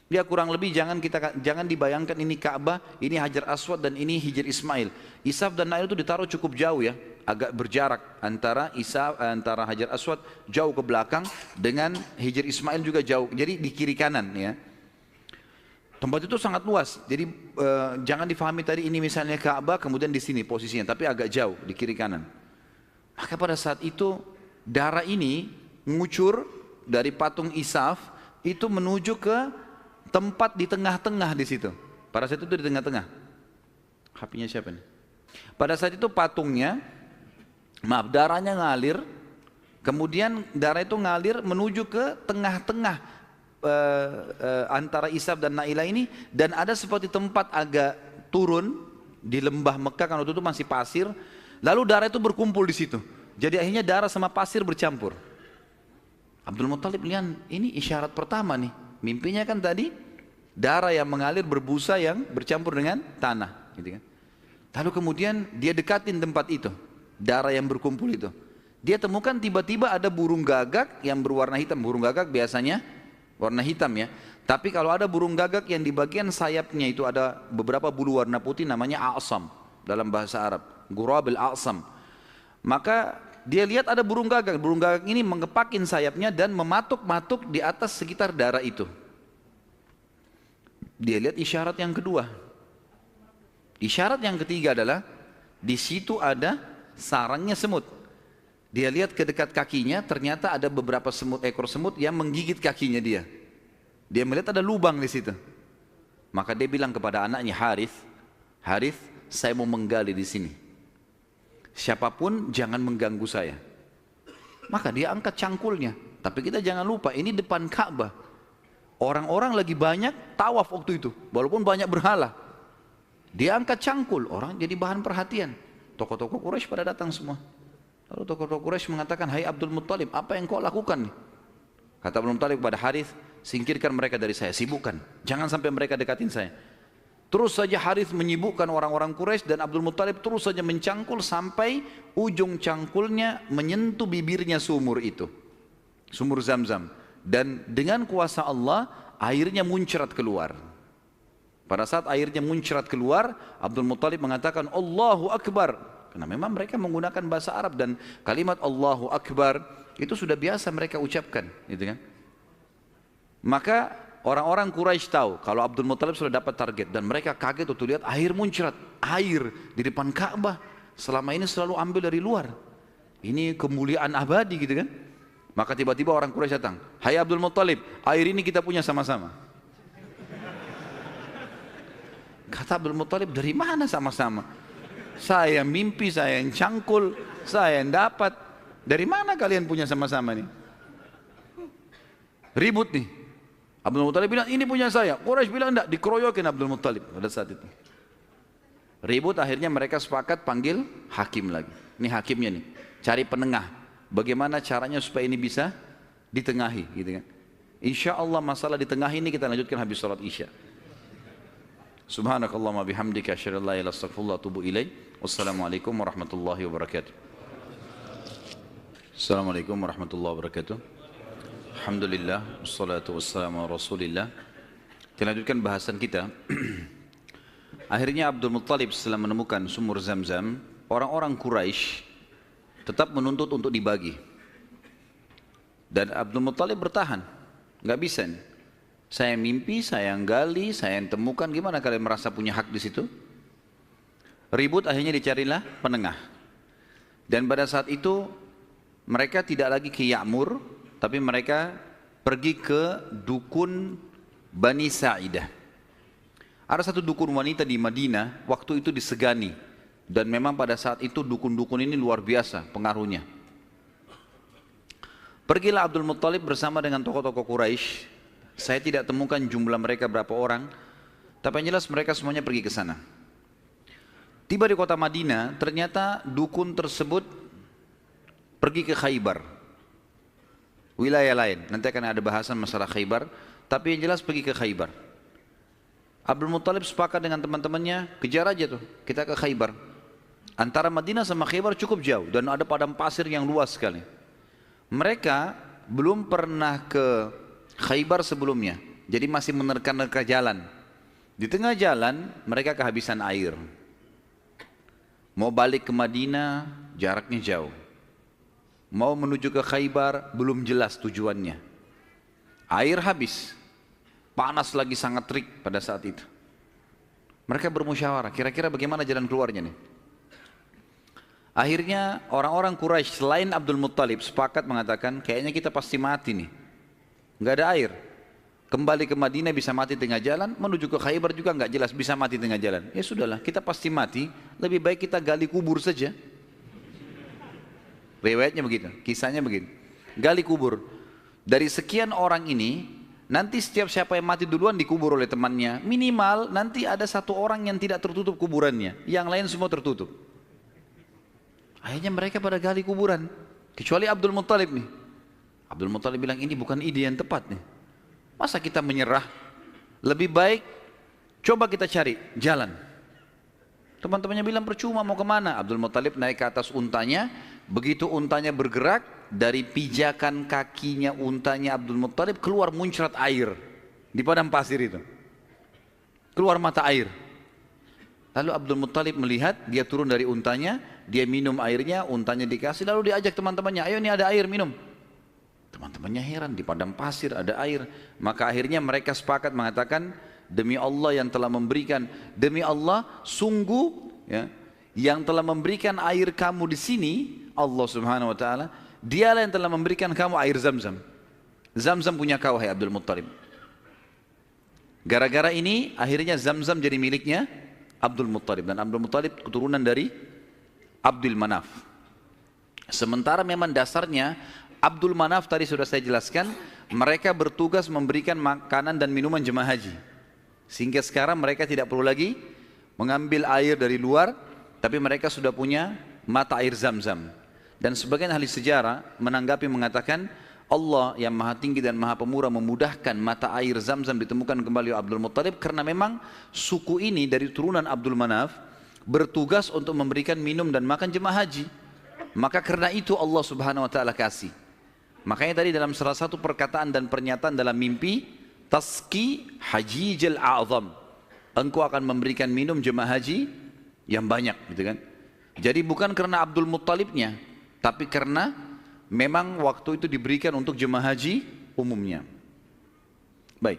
Dia kurang lebih jangan dibayangkan ini Ka'bah, ini Hajar Aswad dan ini Hijr Ismail. Isaf dan Na'ilah itu ditaruh cukup jauh ya, agak berjarak antara antara Hajar Aswad jauh ke belakang dengan Hijr Ismail juga jauh. Jadi di kiri kanan ya. Tempat itu sangat luas. Jadi jangan difahami tadi ini misalnya Ka'bah kemudian di sini posisinya, tapi agak jauh di kiri kanan. Maka pada saat itu darah ini ngucur dari patung Isaf itu menuju ke tempat di tengah-tengah di situ. Pada saat itu di tengah-tengah. HP-nya siapa nih? Pada saat itu patungnya, darahnya ngalir, kemudian darah itu ngalir menuju ke tengah-tengah antara Isaf dan Na'ilah ini, dan ada seperti tempat agak turun di lembah Mekah, kan waktu itu masih pasir, lalu darah itu berkumpul di situ. Jadi akhirnya darah sama pasir bercampur. Abdul Muttalib lihat ini isyarat pertama nih. Mimpinya kan tadi darah yang mengalir berbusa yang bercampur dengan tanah, gitu kan. Lalu kemudian dia dekatin tempat itu, darah yang berkumpul itu. Dia temukan tiba-tiba ada burung gagak yang berwarna hitam. Burung gagak biasanya warna hitam ya. Tapi kalau ada burung gagak yang di bagian sayapnya itu ada beberapa bulu warna putih, namanya a'sam dalam bahasa Arab, Ghurabil a'sam. Maka dia lihat ada burung gagak. Burung gagak ini mengepakin sayapnya dan mematuk-matuk di atas sekitar darah itu. Dia lihat isyarat yang kedua. Isyarat yang ketiga adalah di situ ada sarangnya semut. Dia lihat ke dekat kakinya, ternyata ada beberapa ekor semut yang menggigit kakinya dia. Dia melihat ada lubang di situ. Maka dia bilang kepada anaknya Harith, saya mau menggali di sini. Siapapun jangan mengganggu saya. Maka dia angkat cangkulnya. Tapi kita jangan lupa, ini depan Ka'bah. Orang-orang lagi banyak tawaf waktu itu, walaupun banyak berhala. Dia angkat cangkul, orang jadi bahan perhatian. Tokoh-tokoh Quraisy pada datang semua. Lalu tokoh-tokoh Quraisy mengatakan, hai Abdul Muttalib, apa yang kau lakukan nih? Kata Abdul Muttalib kepada Harith, singkirkan mereka dari saya, sibukkan. Jangan sampai mereka dekatin saya. Terus saja Harith menyibukkan orang-orang Quraisy dan Abdul Muttalib terus saja mencangkul sampai ujung cangkulnya menyentuh bibirnya sumur itu. Sumur Zamzam. Dan dengan kuasa Allah, airnya muncrat keluar. Pada saat airnya muncrat keluar, Abdul Muttalib mengatakan Allahu Akbar. Karena memang mereka menggunakan bahasa Arab dan kalimat Allahu Akbar itu sudah biasa mereka ucapkan, gitu kan? Maka orang-orang Quraisy tahu kalau Abdul Muttalib sudah dapat target dan mereka kaget waktu lihat air muncrat, air di depan Ka'bah. Selama ini selalu ambil dari luar. Ini kemuliaan abadi, gitu kan? Maka tiba-tiba orang Quraisy datang, hai Abdul Muttalib, air ini kita punya sama-sama. Kata Abdul Muttalib, dari mana sama-sama? Saya mimpi, saya yang cangkul, saya yang dapat. Dari mana kalian punya sama-sama nih? Ribut nih. Abdul Muttalib bilang, ini punya saya. Quraisy bilang enggak, dikeroyokin Abdul Muttalib pada saat itu. Ribut, akhirnya mereka sepakat panggil hakim lagi. Ini hakimnya nih, cari penengah. Bagaimana caranya supaya ini bisa ditengahi, gitu kan? Insya Allah masalah ditengahi ini kita lanjutkan habis sholat Isya. Subhanakallahumma bihamdika asyhadu an la ilaha illa anta astaghfiruka wa atubu ilaik. Wassalamualaikum warahmatullahi wabarakatuh. Assalamualaikum warahmatullahi wabarakatuh. Alhamdulillah wassalatu wassalamu ala Rasulillah. Kita lanjutkan bahasan kita. Akhirnya Abdul Muttalib setelah menemukan sumur Zamzam, orang-orang Quraisy tetap menuntut untuk dibagi. Dan Abdul Muttalib bertahan, nggak bisa nih. Saya mimpi, saya yang gali, saya yang temukan. Gimana kalian merasa punya hak di situ? Ribut, akhirnya dicarilah penengah. Dan pada saat itu mereka tidak lagi ke Ya'mur, tapi mereka pergi ke dukun Bani Sa'idah. Ada satu dukun wanita di Madinah, waktu itu disegani. Dan memang pada saat itu dukun-dukun ini luar biasa pengaruhnya. Pergilah Abdul Muttalib bersama dengan tokoh-tokoh Quraisy. Saya tidak temukan jumlah mereka berapa orang, tapi yang jelas mereka semuanya pergi ke sana. Tiba di kota Madinah, ternyata dukun tersebut pergi ke Khaybar, wilayah lain. Nanti akan ada bahasan masalah Khaybar, tapi yang jelas pergi ke Khaybar. Abdul Muttalib sepakat dengan teman-temannya, kejar aja tuh, kita ke Khaybar. Antara Madinah sama Khaybar cukup jauh dan ada padang pasir yang luas sekali. Mereka belum pernah ke Khaybar sebelumnya, jadi masih menerka-nerka jalan. Di tengah jalan mereka kehabisan air. Mau balik ke Madinah jaraknya jauh. Mau menuju ke Khaybar belum jelas tujuannya. Air habis. Panas lagi sangat terik pada saat itu. Mereka bermusyawarah, kira-kira bagaimana jalan keluarnya nih? Akhirnya orang-orang Quraisy selain Abdul Muttalib sepakat mengatakan, kayaknya kita pasti mati nih. Nggak ada air. Kembali ke Madinah bisa mati tengah jalan, menuju ke Khaybar juga nggak jelas bisa mati tengah jalan. Ya sudahlah, kita pasti mati, lebih baik kita gali kubur saja. Riwayatnya begitu, kisahnya begitu. Gali kubur. Dari sekian orang ini, nanti setiap siapa yang mati duluan dikubur oleh temannya. Minimal nanti ada satu orang yang tidak tertutup kuburannya, yang lain semua tertutup. Akhirnya mereka pada gali kuburan, kecuali Abdul Muttalib nih. Abdul Muttalib bilang ini bukan ide yang tepat nih. Masa kita menyerah? Lebih baik coba kita cari jalan. Teman-temannya bilang percuma, mau kemana? Abdul Muttalib naik ke atas untanya. Begitu untanya bergerak, dari pijakan kakinya untanya Abdul Muttalib keluar muncrat air di padang pasir itu. Keluar mata air. Lalu Abdul Muttalib melihat, dia turun dari untanya, dia minum airnya, untanya dikasih, lalu diajak teman-temannya, ayo ini ada air, minum. Teman-temannya heran, di padang pasir ada air. Maka akhirnya mereka sepakat mengatakan, demi Allah yang telah memberikan, demi Allah sungguh ya, yang telah memberikan air kamu di sini, Allah Subhanahu wa taala, dialah yang telah memberikan kamu air Zamzam. Zamzam punya kau, hai Abdul Muttalib. Gara-gara ini akhirnya Zamzam jadi miliknya Abdul Muttalib. Dan Abdul Muttalib keturunan dari Abdul Manaf. Sementara memang dasarnya Abdul Manaf tadi sudah saya jelaskan, mereka bertugas memberikan makanan dan minuman jemaah haji. Sehingga sekarang mereka tidak perlu lagi mengambil air dari luar, tapi mereka sudah punya mata air Zam-Zam. Dan sebagian ahli sejarah menanggapi mengatakan, Allah yang maha tinggi dan maha pemurah memudahkan mata air Zam-Zam ditemukan kembali oleh Abdul Muttalib, karena memang suku ini dari turunan Abdul Manaf bertugas untuk memberikan minum dan makan jemaah haji. Maka karena itu Allah Subhanahu wa taala kasih. Makanya tadi dalam salah satu perkataan dan pernyataan dalam mimpi, Taski Hajijal A'zam, engkau akan memberikan minum jemaah haji yang banyak, gitu kan. Jadi bukan karena Abdul Muttalibnya, tapi karena memang waktu itu diberikan untuk jemaah haji umumnya. Baik,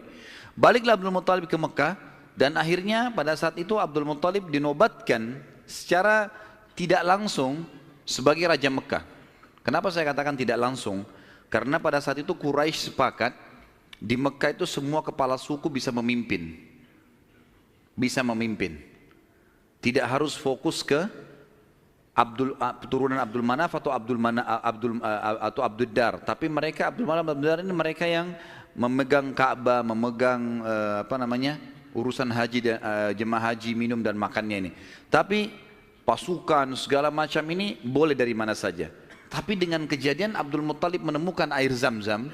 baliklah Abdul Muttalib ke Mekah, dan akhirnya pada saat itu Abdul Muttalib dinobatkan secara tidak langsung sebagai Raja Mekah. Kenapa saya katakan tidak langsung? Karena pada saat itu Quraisy sepakat di Mekah itu semua kepala suku bisa memimpin. Bisa memimpin. Tidak harus fokus ke turunan Abdul Manaf atau Abdul Dar, tapi mereka Abdul Manaf Abdul Dar ini mereka yang memegang Ka'bah, memegang urusan haji dan jemaah haji, minum dan makannya ini. Tapi pasukan segala macam ini boleh dari mana saja. Tapi dengan kejadian Abdul Muttalib menemukan air Zam-Zam,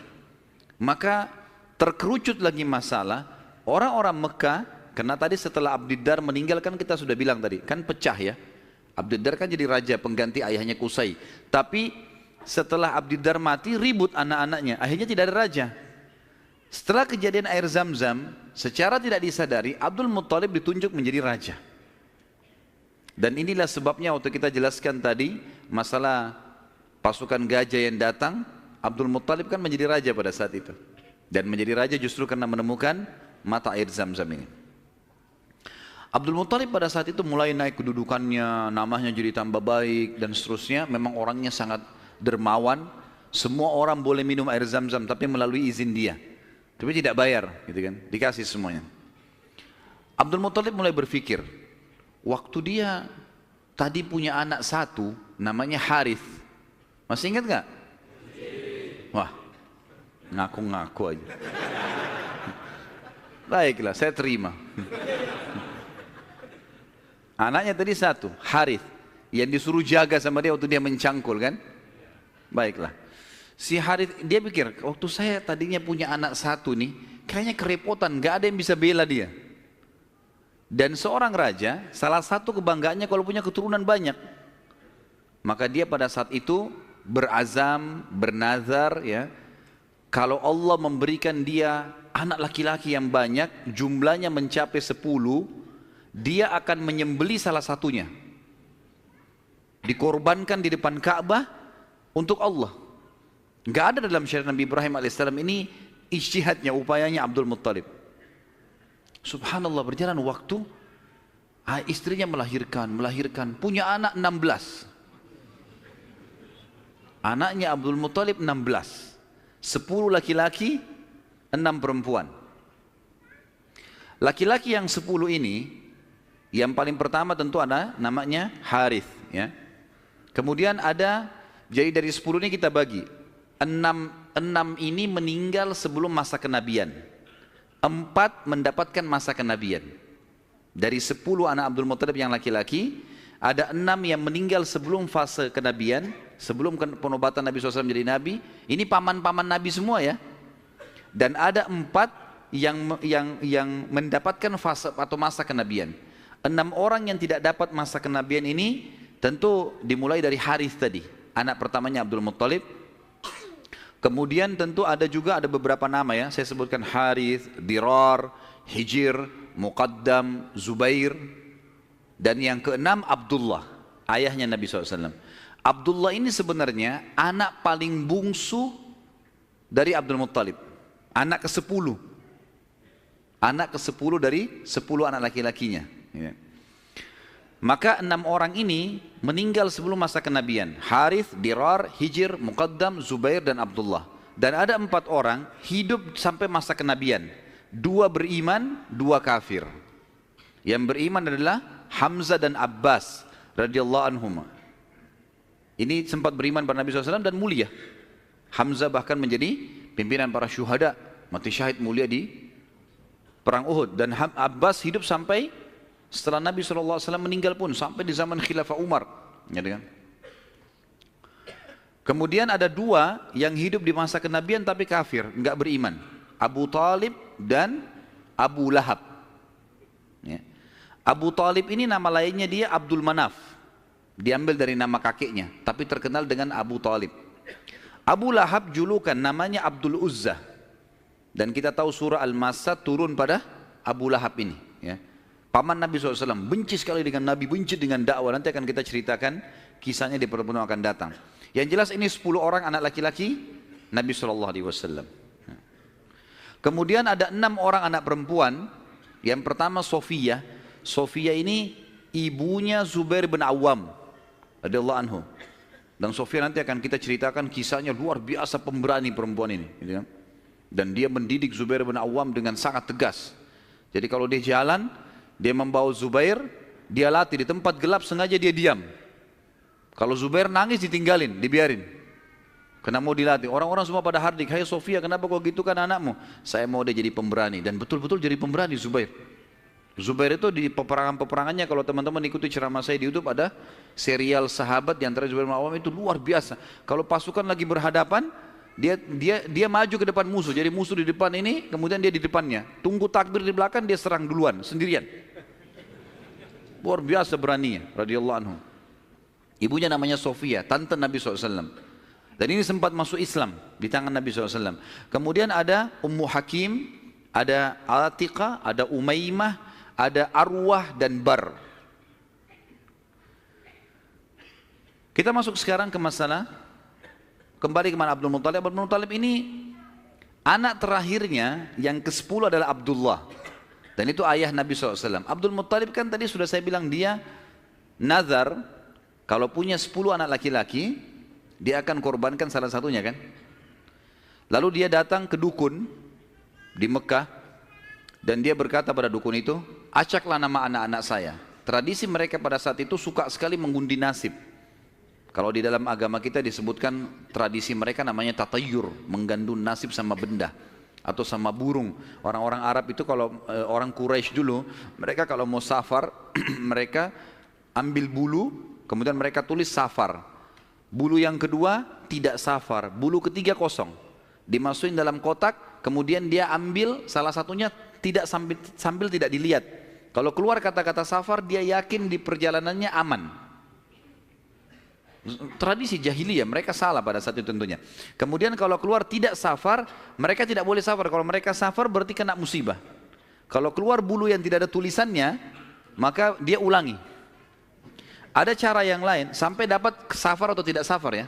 maka terkerucut lagi masalah orang-orang Mekah. Karena tadi setelah Abdul Dar meninggal, kan kita sudah bilang tadi, kan pecah ya. Abdul Dar kan jadi raja pengganti ayahnya Qusay. Tapi setelah Abdul Dar mati, ribut anak-anaknya, akhirnya tidak ada raja. Setelah kejadian air Zam-Zam, secara tidak disadari Abdul Muttalib ditunjuk menjadi raja. Dan inilah sebabnya waktu kita jelaskan tadi masalah pasukan gajah yang datang, Abdul Muttalib kan menjadi raja pada saat itu. Dan menjadi raja justru karena menemukan mata air Zam-Zam ini. Abdul Muttalib pada saat itu mulai naik kedudukannya, namanya jadi tambah baik dan seterusnya. Memang orangnya sangat dermawan. Semua orang boleh minum air Zam-Zam tapi melalui izin dia. Tapi tidak bayar, gitu kan? Dikasih semuanya. Abdul Muttalib mulai berpikir, waktu dia tadi punya anak satu, namanya Harith. Masih ingat nggak? Wah, ngaku-ngaku aja. Baiklah, saya terima. Anaknya tadi satu, Harith, yang disuruh jaga sama dia waktu dia mencangkul kan? Baiklah. Si Harith, dia pikir, waktu saya tadinya punya anak satu nih, kayaknya kerepotan, gak ada yang bisa bela dia. Dan seorang raja, salah satu kebanggaannya kalau punya keturunan banyak. Maka dia pada saat itu berazam, bernazar ya, kalau Allah memberikan dia anak laki-laki yang banyak, jumlahnya mencapai 10, dia akan menyembeli salah satunya, dikorbankan di depan Ka'bah untuk Allah. Nggak ada dalam syariat Nabi Ibrahim alaihissalam. Ini ijtihadnya, upayanya Abdul Muttalib. Subhanallah, berjalan waktu, istrinya melahirkan, punya anak 16. Anaknya Abdul Muttalib 16, 10 laki-laki, 6 perempuan. Laki-laki yang 10 ini, yang paling pertama tentu ada namanya Harith ya. Kemudian ada, jadi dari 10 ini kita bagi 6 ini meninggal sebelum masa kenabian, 4 mendapatkan masa kenabian. Dari 10 anak Abdul Muttalib yang laki-laki, ada 6 yang meninggal sebelum fase kenabian, sebelum penobatan Nabi SAW menjadi Nabi. Ini paman-paman Nabi semua ya. Dan ada 4 yang mendapatkan fase atau masa kenabian. 6 orang yang tidak dapat masa kenabian ini tentu dimulai dari Harith tadi, anak pertamanya Abdul Muttalib. Kemudian tentu ada beberapa nama ya, saya sebutkan Harith, Dirar, Hijir, Muqaddam, Zubair. Dan yang keenam Abdullah, ayahnya Nabi SAW. Abdullah ini sebenarnya anak paling bungsu dari Abdul Muttalib, anak ke-10. Anak ke-10 dari 10 anak laki-lakinya ya. Maka 6 orang ini meninggal sebelum masa kenabian. Harith, Dirar, Hijir, Muqaddam, Zubair dan Abdullah. Dan ada 4 orang hidup sampai masa kenabian. 2 beriman, 2 kafir. Yang beriman adalah Hamzah dan Abbas radhiyallahu anhum. Ini sempat beriman pada Nabi SAW dan mulia. Hamzah bahkan menjadi pimpinan para syuhada, mati syahid mulia di perang Uhud. Dan Abbas hidup sampai setelah Nabi SAW meninggal pun, sampai di zaman Khilafah Umar. Ya, kan? Kemudian ada dua yang hidup di masa kenabian tapi kafir, enggak beriman. Abu Talib dan Abu Lahab. Ya. Abu Talib ini nama lainnya dia Abdul Manaf. Diambil dari nama kakeknya, tapi terkenal dengan Abu Talib. Abu Lahab julukan namanya Abdul Uzzah. Dan kita tahu surah Al-Masad turun pada Abu Lahab ini. Ya. Paman Nabi SAW, benci sekali dengan Nabi, benci dengan dakwah. Nanti akan kita ceritakan kisahnya di pertemuan akan datang. Yang jelas ini 10 orang anak laki-laki Nabi SAW. Kemudian ada 6 orang anak perempuan. Yang pertama Sofiyah. Sofiyah ini ibunya Zubair bin Awam radhiyallahu anhu. Dan Sofiyah nanti akan kita ceritakan kisahnya luar biasa, pemberani perempuan ini. Dan dia mendidik Zubair bin Awam dengan sangat tegas. Jadi kalau dia jalan, dia membawa Zubair, dia latih di tempat gelap, sengaja dia diam. Kalau Zubair nangis ditinggalin, dibiarin. Karena mau dilatih. Orang-orang semua pada hardik, hai Sofia, kenapa kau gitu kan anakmu? Saya mau dia jadi pemberani. Dan betul-betul jadi pemberani Zubair. Zubair itu di peperangan-peperangannya, kalau teman-teman ikuti ceramah saya di YouTube, ada serial sahabat di antara Zubair bin Awam itu luar biasa. Kalau pasukan lagi berhadapan, dia maju ke depan musuh. Jadi musuh di depan ini, kemudian dia di depannya. Tunggu takbir di belakang, dia serang duluan, sendirian. Luar biasa beraninya, radhiyallahu anhu. Ibunya namanya Sofia, tante Nabi SAW. Dan ini sempat masuk Islam di tangan Nabi SAW. Kemudian ada Ummu Hakim, ada Atiqah, ada Umaymah, ada Arwah dan Bar. Kita masuk sekarang ke masalah, kembali ke mana Abdul Muttalib. Abdul Muttalib ini anak terakhirnya yang ke-10 adalah Abdullah. Dan itu ayah Nabi SAW. Abdul Muttalib kan tadi sudah saya bilang dia nazar, kalau punya 10 anak laki-laki, dia akan korbankan salah satunya kan. Lalu dia datang ke dukun di Mekah, dan dia berkata pada dukun itu, acaklah nama anak-anak saya. Tradisi mereka pada saat itu suka sekali mengundi nasib. Kalau di dalam agama kita disebutkan tradisi mereka namanya tatayur, menggandun nasib sama benda atau sama burung. Orang-orang Arab itu kalau orang Quraisy dulu, mereka kalau mau safar, mereka ambil bulu, kemudian mereka tulis safar. Bulu yang kedua tidak safar, bulu ketiga kosong. Dimasukin dalam kotak, kemudian dia ambil salah satunya tidak sambil tidak dilihat. Kalau keluar kata-kata safar, dia yakin di perjalanannya aman. Tradisi jahiliyah, mereka salah pada saat itu tentunya. Kemudian kalau keluar tidak safar, mereka tidak boleh safar. Kalau mereka safar berarti kena musibah. Kalau keluar bulu yang tidak ada tulisannya, maka dia ulangi. Ada cara yang lain, sampai dapat safar atau tidak safar ya.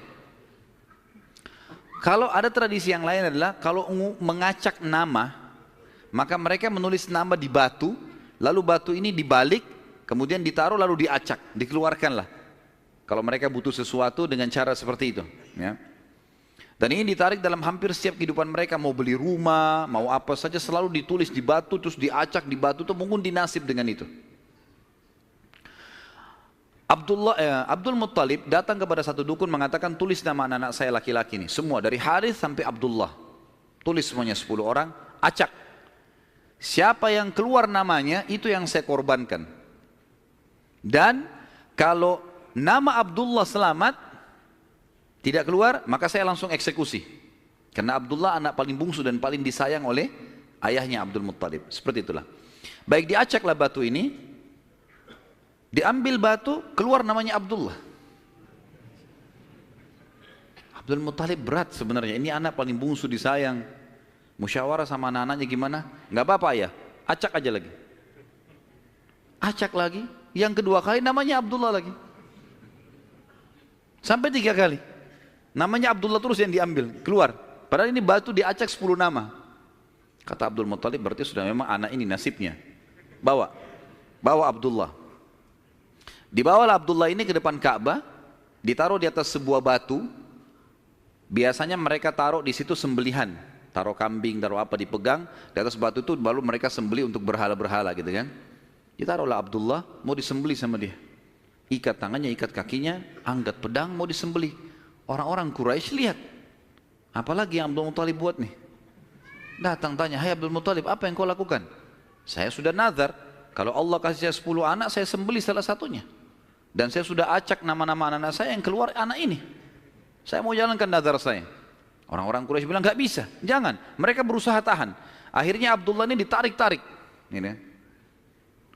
Kalau ada tradisi yang lain adalah, kalau mengacak nama, maka mereka menulis nama di batu, lalu batu ini dibalik, kemudian ditaruh lalu diacak, dikeluarkanlah. Kalau mereka butuh sesuatu dengan cara seperti itu, ya. Dan ini ditarik dalam hampir setiap kehidupan mereka, mau beli rumah, mau apa saja selalu ditulis di batu, terus diacak di batu, itu mungkin dinasib dengan itu. Abdul Muttalib datang kepada satu dukun mengatakan, tulis nama anak-anak saya laki-laki ini, semua dari Harith sampai Abdullah, tulis semuanya 10 orang, acak. Siapa yang keluar namanya, itu yang saya korbankan. Dan kalau nama Abdullah selamat, tidak keluar, maka saya langsung eksekusi. Karena Abdullah anak paling bungsu dan paling disayang oleh ayahnya Abdul Muttalib. Seperti itulah. Baik, diacaklah batu ini, diambil batu, keluar namanya Abdullah. Abdul Muttalib berat sebenarnya, ini anak paling bungsu disayang. Musyawarah sama anak-anaknya gimana? Nggak apa-apa ya, acak aja lagi. Acak lagi, yang kedua kali namanya Abdullah lagi. Sampai 3 kali. Namanya Abdullah terus yang diambil, keluar. Padahal ini batu diacak 10 nama. Kata Abdul Muttalib, berarti sudah memang anak ini nasibnya. Bawa Abdullah. Dibawalah Abdullah ini ke depan Ka'bah, ditaruh di atas sebuah batu. Biasanya mereka taruh di situ sembelihan. Taruh kambing, taruh apa, dipegang. Di atas batu itu baru mereka sembelih untuk berhala-berhala gitu kan. Ditaruhlah Abdullah, mau disembelih sama dia. Ikat tangannya, ikat kakinya, angkat pedang, mau disembelih. Orang-orang Quraisy lihat, apalagi yang Abdul Muttalib buat nih. Datang tanya, hai Abdul Muttalib, apa yang kau lakukan? Saya sudah nazar, kalau Allah kasih saya 10 anak, saya sembelih salah satunya. Dan saya sudah acak nama-nama anak-anak saya yang keluar anak ini. Saya mau jalankan nazar saya. Orang-orang Quraisy bilang, gak bisa, jangan. Mereka berusaha tahan. Akhirnya Abdullah ini ditarik-tarik. Ini.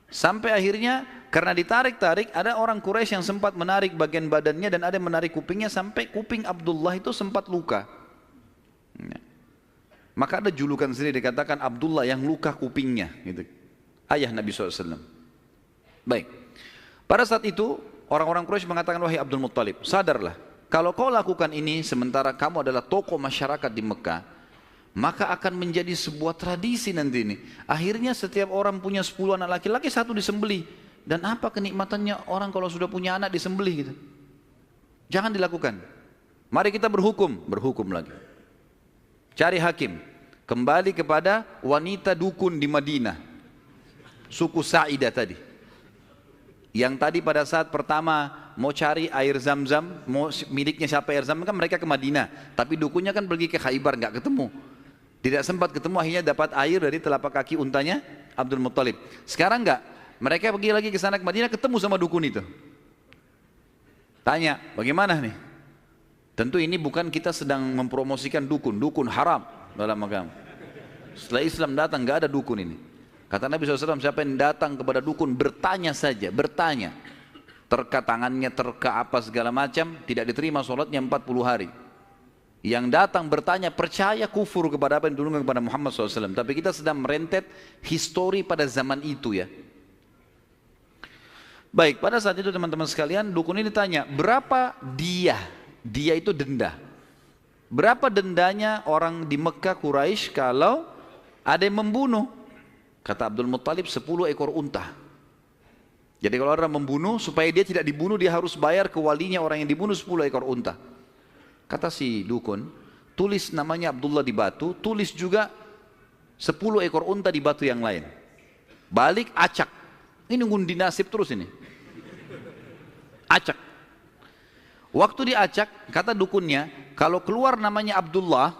Sampai akhirnya karena ditarik-tarik ada orang Quraisy yang sempat menarik bagian badannya dan ada yang menarik kupingnya sampai kuping Abdullah itu sempat luka. Maka ada julukan sendiri dikatakan Abdullah yang luka kupingnya. Gitu. Ayah Nabi SAW. Baik. Pada saat itu orang-orang Quraisy mengatakan, wahai Abdul Muttalib, sadarlah. Kalau kau lakukan ini sementara kamu adalah tokoh masyarakat di Mekah, maka akan menjadi sebuah tradisi nanti ini. Akhirnya setiap orang punya 10 anak laki-laki, satu disembelih. Dan apa kenikmatannya orang kalau sudah punya anak disembelih gitu. Jangan dilakukan. Mari kita berhukum lagi. Cari hakim. Kembali kepada wanita dukun di Madinah. Suku Sa'idah tadi. Yang tadi pada saat pertama mau cari air Zam-Zam, mau miliknya siapa air Zam-Zam, kan mereka ke Madinah. Tapi dukunnya kan pergi ke Khaybar, nggak ketemu. Tidak sempat ketemu, akhirnya dapat air dari telapak kaki untanya Abdul Muttalib. Sekarang enggak, mereka pergi lagi ke sana ke Madinah, ketemu sama dukun itu. Tanya, bagaimana nih? Tentu ini bukan kita sedang mempromosikan dukun, dukun haram dalam agama. Setelah Islam datang, enggak ada dukun ini. Kata Nabi SAW, siapa yang datang kepada dukun, bertanya saja, bertanya. Terka tangannya, terka apa segala macam, tidak diterima sholatnya 40 hari. Yang datang bertanya percaya kufur kepada apa yang diturunkan kepada Muhammad SAW. Tapi kita sedang merentet histori pada zaman itu ya. Baik, pada saat itu teman-teman sekalian, dukun ini tanya, berapa dia? Dia itu denda. Berapa dendanya orang di Mekah Quraisy kalau ada yang membunuh? Kata Abdul Muttalib 10 ekor unta. Jadi kalau orang membunuh, supaya dia tidak dibunuh, dia harus bayar ke walinya orang yang dibunuh 10 ekor unta. Kata si dukun, tulis namanya Abdullah di batu, tulis juga 10 ekor unta di batu yang lain. Balik, acak. Ini ngundi nasib terus ini. Acak. Waktu diacak, kata dukunnya, kalau keluar namanya Abdullah,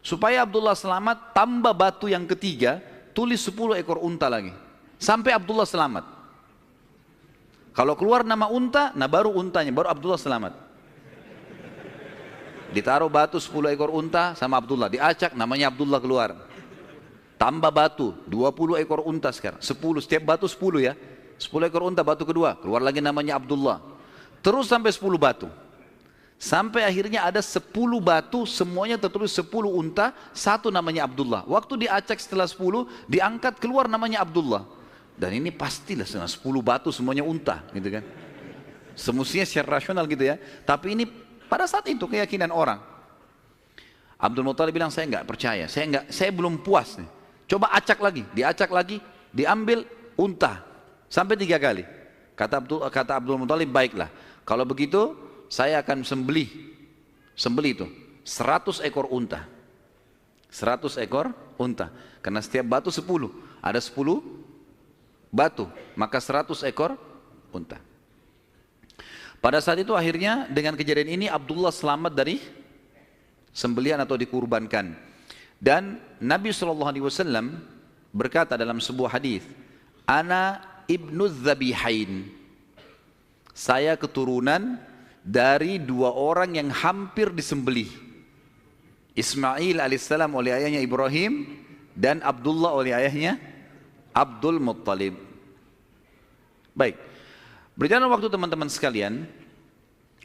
supaya Abdullah selamat, tambah batu yang ketiga, tulis 10 ekor unta lagi. Sampai Abdullah selamat. Kalau keluar nama unta, nah baru untanya, baru Abdullah selamat. Ditaruh batu 10 ekor unta sama Abdullah, diacak namanya Abdullah keluar. Tambah batu 20 ekor unta sekarang, 10, setiap batu 10 ya. 10 ekor unta batu kedua, keluar lagi namanya Abdullah. Terus sampai 10 batu. Sampai akhirnya ada 10 batu, semuanya tertulis 10 unta, satu namanya Abdullah. Waktu diacak setelah 10, diangkat keluar namanya Abdullah. Dan ini pastilah 10 batu semuanya unta gitu kan. Semestinya secara rasional gitu ya. Tapi ini pada saat itu keyakinan orang. Abdul Muttalib bilang, saya enggak percaya, saya belum puas nih. Coba acak lagi, diacak lagi, diambil unta sampai 3 kali. Kata Abdul Muttalib, baiklah. Kalau begitu saya akan sembelih itu 100 ekor unta. 100 ekor unta. Karena setiap batu 10, ada 10 batu, maka 100 ekor unta. Pada saat itu akhirnya dengan kejadian ini Abdullah selamat dari sembelihan atau dikurbankan. Dan Nabi SAW berkata dalam sebuah hadis, Ana ibnu Zabihain. Saya keturunan dari 2 orang yang hampir disembelih. Ismail alaihissalam oleh ayahnya Ibrahim dan Abdullah oleh ayahnya Abdul Muttalib. Baik. Berjalan waktu teman-teman sekalian,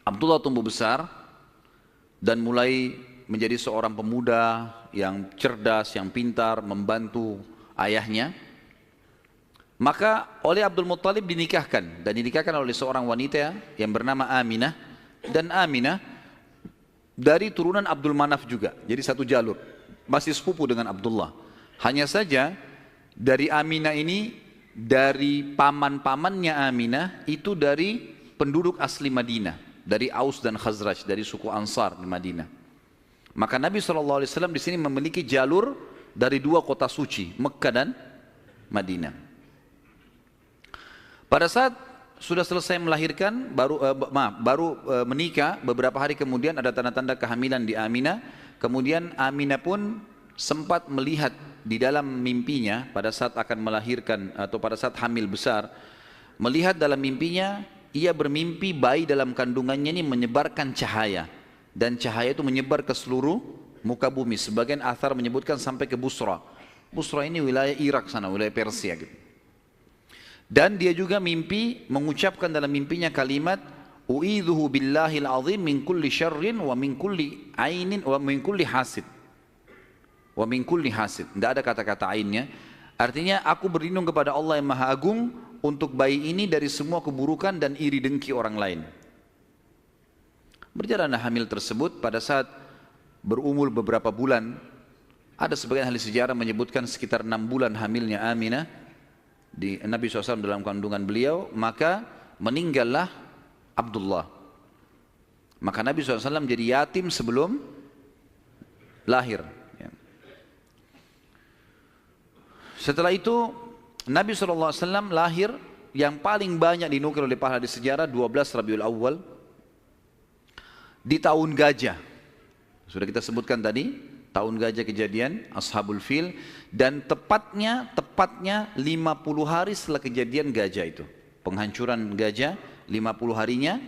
Abdullah tumbuh besar dan mulai menjadi seorang pemuda yang cerdas, yang pintar, membantu ayahnya. Maka oleh Abdul Muttalib dinikahkan, dan dinikahkan oleh seorang wanita yang bernama Aminah. Dan Aminah dari turunan Abdul Manaf juga, jadi satu jalur, masih sepupu dengan Abdullah. Hanya saja dari Aminah ini, dari paman-pamannya Aminah itu dari penduduk asli Madinah, dari Aus dan Khazraj, dari suku Ansar di Madinah. Maka Nabi SAW di sini memiliki jalur dari 2 kota suci, Mekkah dan Madinah. Pada saat sudah selesai melahirkan, baru menikah, beberapa hari kemudian ada tanda-tanda kehamilan di Aminah. Kemudian Aminah pun sempat melihat di dalam mimpinya pada saat akan melahirkan atau pada saat hamil besar, melihat dalam mimpinya ia bermimpi bayi dalam kandungannya ini menyebarkan cahaya, dan cahaya itu menyebar ke seluruh muka bumi. Sebagian athar menyebutkan sampai ke Busra. Busra ini wilayah Irak sana, wilayah Persia gitu. Dan dia juga mimpi mengucapkan dalam mimpinya kalimat u'idzuhu billahil azim min kulli syarrin wa min kulli ainin wa min kulli hasid. Wa min kulli hasid. Tidak ada kata-kata ainnya. Artinya aku berlindung kepada Allah yang Maha Agung untuk bayi ini dari semua keburukan dan iri dengki orang lain. Berjalanlah hamil tersebut. Pada saat berumur beberapa bulan, ada sebagian ahli sejarah menyebutkan sekitar 6 bulan hamilnya Aminah di Nabi SAW dalam kandungan beliau, maka meninggallah Abdullah. Maka Nabi SAW jadi yatim sebelum lahir. Setelah itu Nabi SAW lahir, yang paling banyak dinukil oleh para ahli sejarah 12 Rabiul Awal di tahun gajah. Sudah kita sebutkan tadi, tahun gajah kejadian Ashabul Fil, dan tepatnya 50 hari setelah kejadian gajah itu, penghancuran gajah, 50 harinya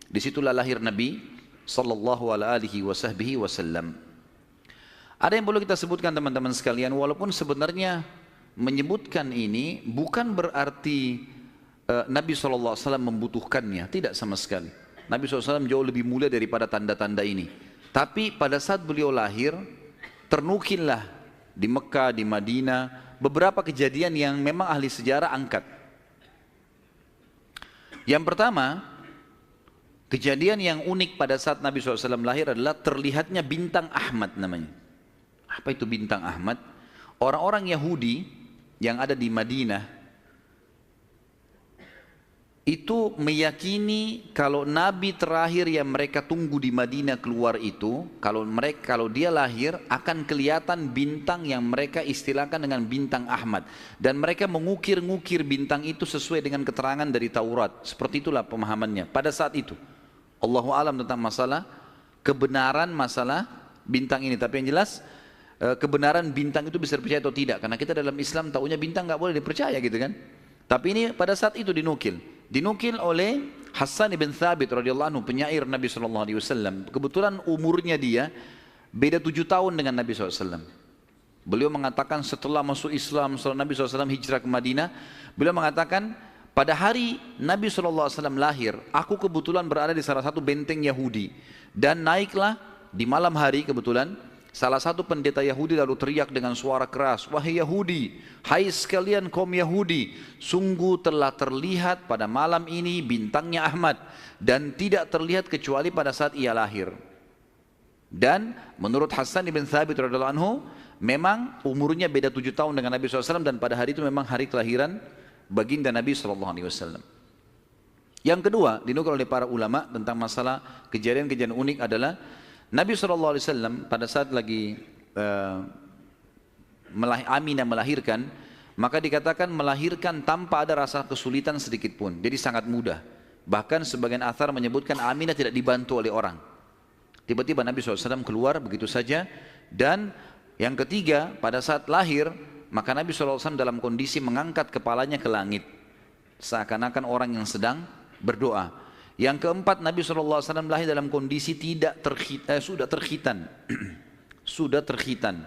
disitulah lahir Nabi sallallahu alaihi wasallam. Ada yang perlu kita sebutkan teman-teman sekalian, walaupun sebenarnya menyebutkan ini bukan berarti Nabi SAW membutuhkannya, tidak sama sekali. Nabi SAW jauh lebih mulia daripada tanda-tanda ini. Tapi pada saat beliau lahir, ternukillah di Mekah, di Madinah, beberapa kejadian yang memang ahli sejarah angkat. Yang pertama, kejadian yang unik pada saat Nabi SAW lahir adalah terlihatnya bintang Ahmad namanya. Apa itu bintang Ahmad? Orang-orang Yahudi yang ada di Madinah itu meyakini kalau Nabi terakhir yang mereka tunggu di Madinah keluar itu, kalau dia lahir akan kelihatan bintang yang mereka istilahkan dengan bintang Ahmad, dan mereka mengukir-ngukir bintang itu sesuai dengan keterangan dari Taurat. Seperti itulah pemahamannya pada saat itu. Allahu a'lam tentang masalah kebenaran masalah bintang ini, tapi yang jelas kebenaran bintang itu bisa dipercaya atau tidak, karena kita dalam Islam tahunya bintang nggak boleh dipercaya gitu kan. Tapi ini pada saat itu dinukil oleh Hassan ibn Thabit radhiyallahu anhu, penyair Nabi SAW. Kebetulan umurnya dia beda 7 tahun dengan Nabi SAW. Beliau mengatakan setelah masuk Islam, setelah Nabi SAW hijrah ke Madinah, beliau mengatakan pada hari Nabi SAW lahir, aku kebetulan berada di salah satu benteng Yahudi, dan naiklah di malam hari kebetulan salah satu pendeta Yahudi lalu teriak dengan suara keras, wahai Yahudi, hai sekalian kaum Yahudi, sungguh telah terlihat pada malam ini bintangnya Ahmad, dan tidak terlihat kecuali pada saat ia lahir. Dan menurut Hassan ibn Thabit radhiyallahu anhu, memang umurnya beda 7 tahun dengan Nabi SAW, dan pada hari itu memang hari kelahiran baginda Nabi SAW. Yang kedua dinukil oleh para ulama tentang masalah kejadian-kejadian unik adalah Nabi SAW pada saat lagi Aminah melahirkan, maka dikatakan melahirkan tanpa ada rasa kesulitan sedikit pun, jadi sangat mudah. Bahkan sebagian athar menyebutkan Aminah tidak dibantu oleh orang. Tiba-tiba Nabi SAW keluar begitu saja. Dan yang ketiga, pada saat lahir, maka Nabi SAW dalam kondisi mengangkat kepalanya ke langit, seakan-akan orang yang sedang berdoa. Yang keempat, Nabi SAW lahir dalam kondisi sudah terkhitan. Sudah terkhitan.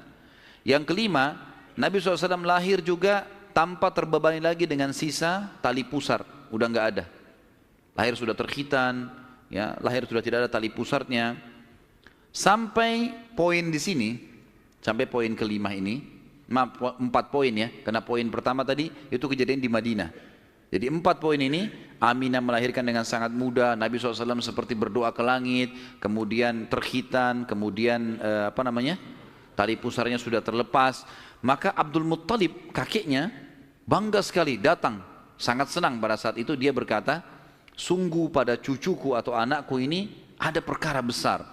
Yang kelima, Nabi SAW lahir juga tanpa terbebani lagi dengan sisa tali pusar, udah nggak ada. Lahir sudah terkhitan, ya, lahir sudah tidak ada tali pusarnya. Sampai poin di sini, sampai poin kelima ini, 4 poin ya, karena poin pertama tadi itu kejadian di Madinah. Jadi 4 poin ini, Aminah melahirkan dengan sangat mudah, Nabi SAW seperti berdoa ke langit, kemudian terkhitan, kemudian tali pusarnya sudah terlepas. Maka Abdul Muttalib, kakeknya, bangga sekali datang, sangat senang pada saat itu. Dia berkata, sungguh pada cucuku atau anakku ini ada perkara besar.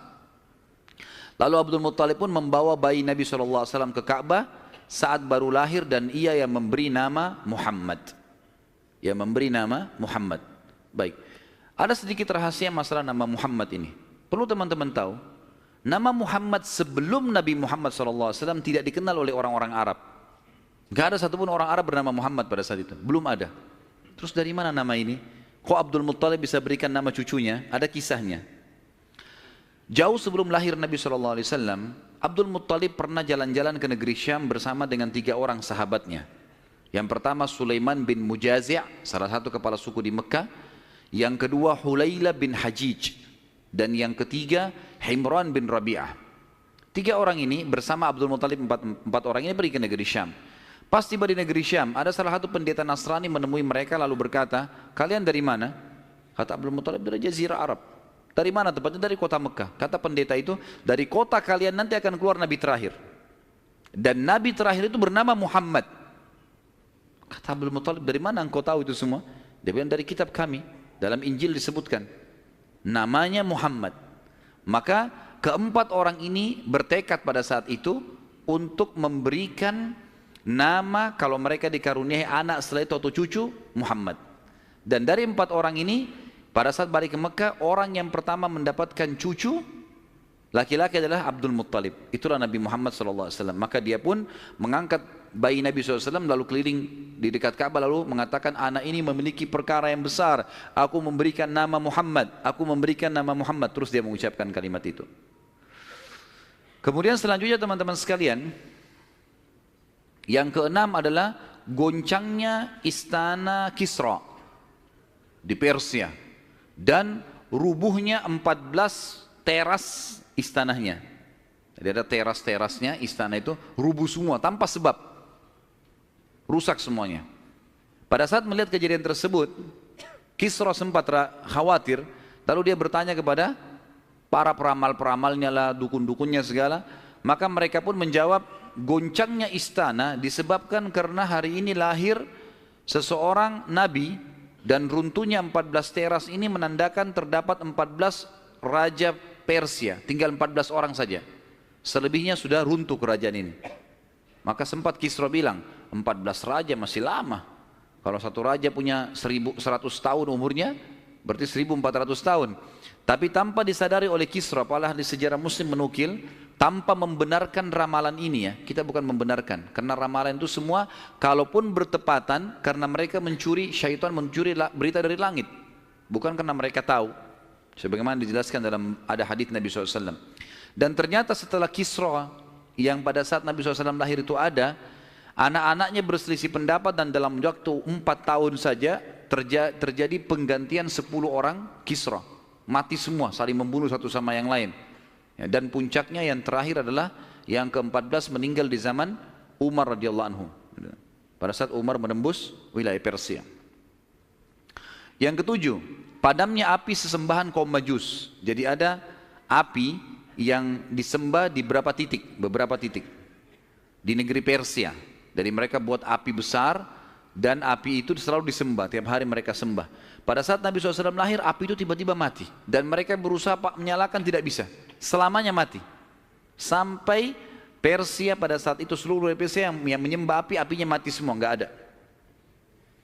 Lalu Abdul Muttalib pun membawa bayi Nabi SAW ke Ka'bah saat baru lahir, dan ia yang memberi nama Muhammad. yang memberi nama Muhammad. Baik, ada sedikit rahasia masalah nama Muhammad ini. Perlu teman-teman tahu, nama Muhammad sebelum Nabi Muhammad SAW tidak dikenal oleh orang-orang Arab. Gak ada satupun orang Arab bernama Muhammad pada saat itu, belum ada. Terus dari mana nama ini? Kok Abdul Muttalib bisa berikan nama cucunya? Ada kisahnya. Jauh sebelum lahir Nabi SAW, Abdul Muttalib pernah jalan-jalan ke negeri Syam bersama dengan 3 orang sahabatnya. Yang pertama Sulaiman bin Mujazi', salah satu kepala suku di Mekah. Yang kedua Hulayla bin Hajij. Dan yang ketiga Himran bin Rabi'ah. 3 orang ini bersama Abdul Muttalib, 4 orang ini pergi ke negeri Syam. Pas tiba di negeri Syam, ada salah satu pendeta Nasrani menemui mereka lalu berkata, kalian dari mana? Kata Abdul Muttalib, dari Jazirah Arab. Dari mana tempatnya? Dari kota Mekah. Kata pendeta itu, dari kota kalian nanti akan keluar Nabi terakhir. Dan Nabi terakhir itu bernama Muhammad. Kata Abdul Muttalib, dari mana engkau tahu itu semua? Dia bilang, dari kitab kami. Dalam Injil disebutkan. Namanya Muhammad. Maka keempat orang ini bertekad pada saat itu untuk memberikan nama kalau mereka dikaruniai anak setelah itu atau cucu, Muhammad. Dan dari 4 orang ini, pada saat balik ke Mekah, orang yang pertama mendapatkan cucu laki-laki adalah Abdul Muttalib. Itulah Nabi Muhammad SAW. Maka dia pun mengangkat bayi Nabi SAW lalu keliling di dekat Ka'bah lalu mengatakan, anak ini memiliki perkara yang besar. Aku memberikan nama Muhammad. Aku memberikan nama Muhammad. Terus dia mengucapkan kalimat itu. Kemudian selanjutnya teman-teman sekalian, yang keenam adalah goncangnya istana Kisra di Persia dan rubuhnya 14 teras istananya. Jadi ada teras-terasnya istana itu rubuh semua tanpa sebab, rusak semuanya. Pada saat melihat kejadian tersebut, Kisra sempat khawatir, lalu dia bertanya kepada para peramal-peramalnya lah, dukun-dukunnya segala. Maka mereka pun menjawab, goncangnya istana disebabkan karena hari ini lahir seseorang nabi dan runtuhnya 14 teras ini menandakan terdapat 14 raja Persia, tinggal 14 orang saja. Selebihnya sudah runtuh kerajaan ini. Maka sempat Kisra bilang, 14 raja masih lama. Kalau satu raja punya 1100 tahun umurnya, berarti 1400 tahun. Tapi tanpa disadari oleh Kisra, padahal di sejarah Muslim menukil, tanpa membenarkan ramalan ini ya, kita bukan membenarkan, karena ramalan itu semua kalaupun bertepatan karena mereka mencuri, syaitan mencuri berita dari langit, bukan karena mereka tahu, sebagaimana dijelaskan dalam ada hadits Nabi SAW. Dan ternyata setelah Kisra yang pada saat Nabi SAW lahir itu ada, anak-anaknya berselisih pendapat dan dalam waktu 4 tahun saja terjadi penggantian 10 orang Kisra, mati semua, saling membunuh satu sama yang lain. Ya, dan puncaknya yang terakhir adalah yang ke-14 meninggal di zaman Umar radhiyallahu anhu. Pada saat Umar menembus wilayah Persia. Yang ke-7, padamnya api sesembahan kaum Majus. Jadi ada api yang disembah di beberapa titik di negeri Persia. Jadi mereka buat api besar dan api itu selalu disembah, tiap hari mereka sembah. Pada saat Nabi SAW lahir, api itu tiba-tiba mati. Dan mereka berusaha menyalakan, tidak bisa. Selamanya mati. Sampai Persia pada saat itu seluruh Persia yang menyembah api, apinya mati semua, nggak ada.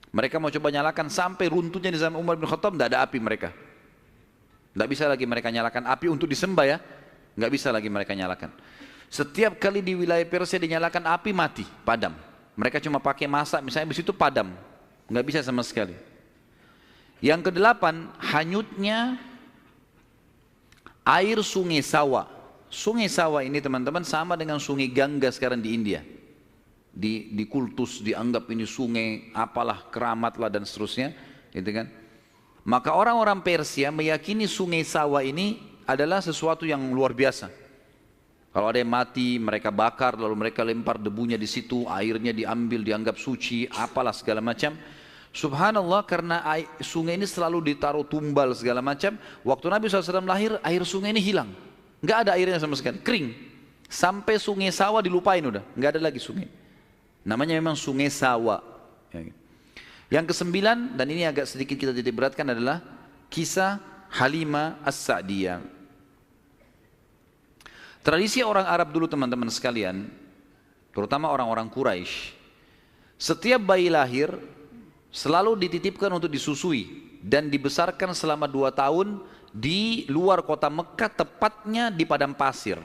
Mereka mau coba nyalakan sampai runtuhnya di zaman Umar bin Khattab, nggak ada api mereka. Nggak bisa lagi mereka nyalakan api untuk disembah ya. Nggak bisa lagi mereka nyalakan. Setiap kali di wilayah Persia dinyalakan api, mati, padam. Mereka cuma pakai masak, misalnya di situ padam. Nggak bisa sama sekali. Yang ke-8, hanyutnya air sungai Sawa. Sungai Sawa ini teman-teman sama dengan sungai Gangga sekarang di India. Di kultus dianggap ini sungai apalah, keramat lah dan seterusnya, gitu kan. Maka orang-orang Persia meyakini sungai Sawa ini adalah sesuatu yang luar biasa. Kalau ada yang mati, mereka bakar, lalu mereka lempar debunya di situ, airnya diambil, dianggap suci, apalah segala macam. Subhanallah, karena sungai ini selalu ditaruh tumbal segala macam. Waktu Nabi SAW lahir, air sungai ini hilang. Nggak ada airnya sama sekali, kering. Sampai sungai Sawa dilupain udah, nggak ada lagi sungai. Namanya memang sungai Sawa. Yang ke-9, dan ini agak sedikit kita titik beratkan adalah kisah Halimah As-Sa'diyah. Tradisi orang Arab dulu teman-teman sekalian, terutama orang-orang Quraisy, setiap bayi lahir, selalu dititipkan untuk disusui dan dibesarkan selama 2 tahun di luar kota Mekah, tepatnya di padang pasir.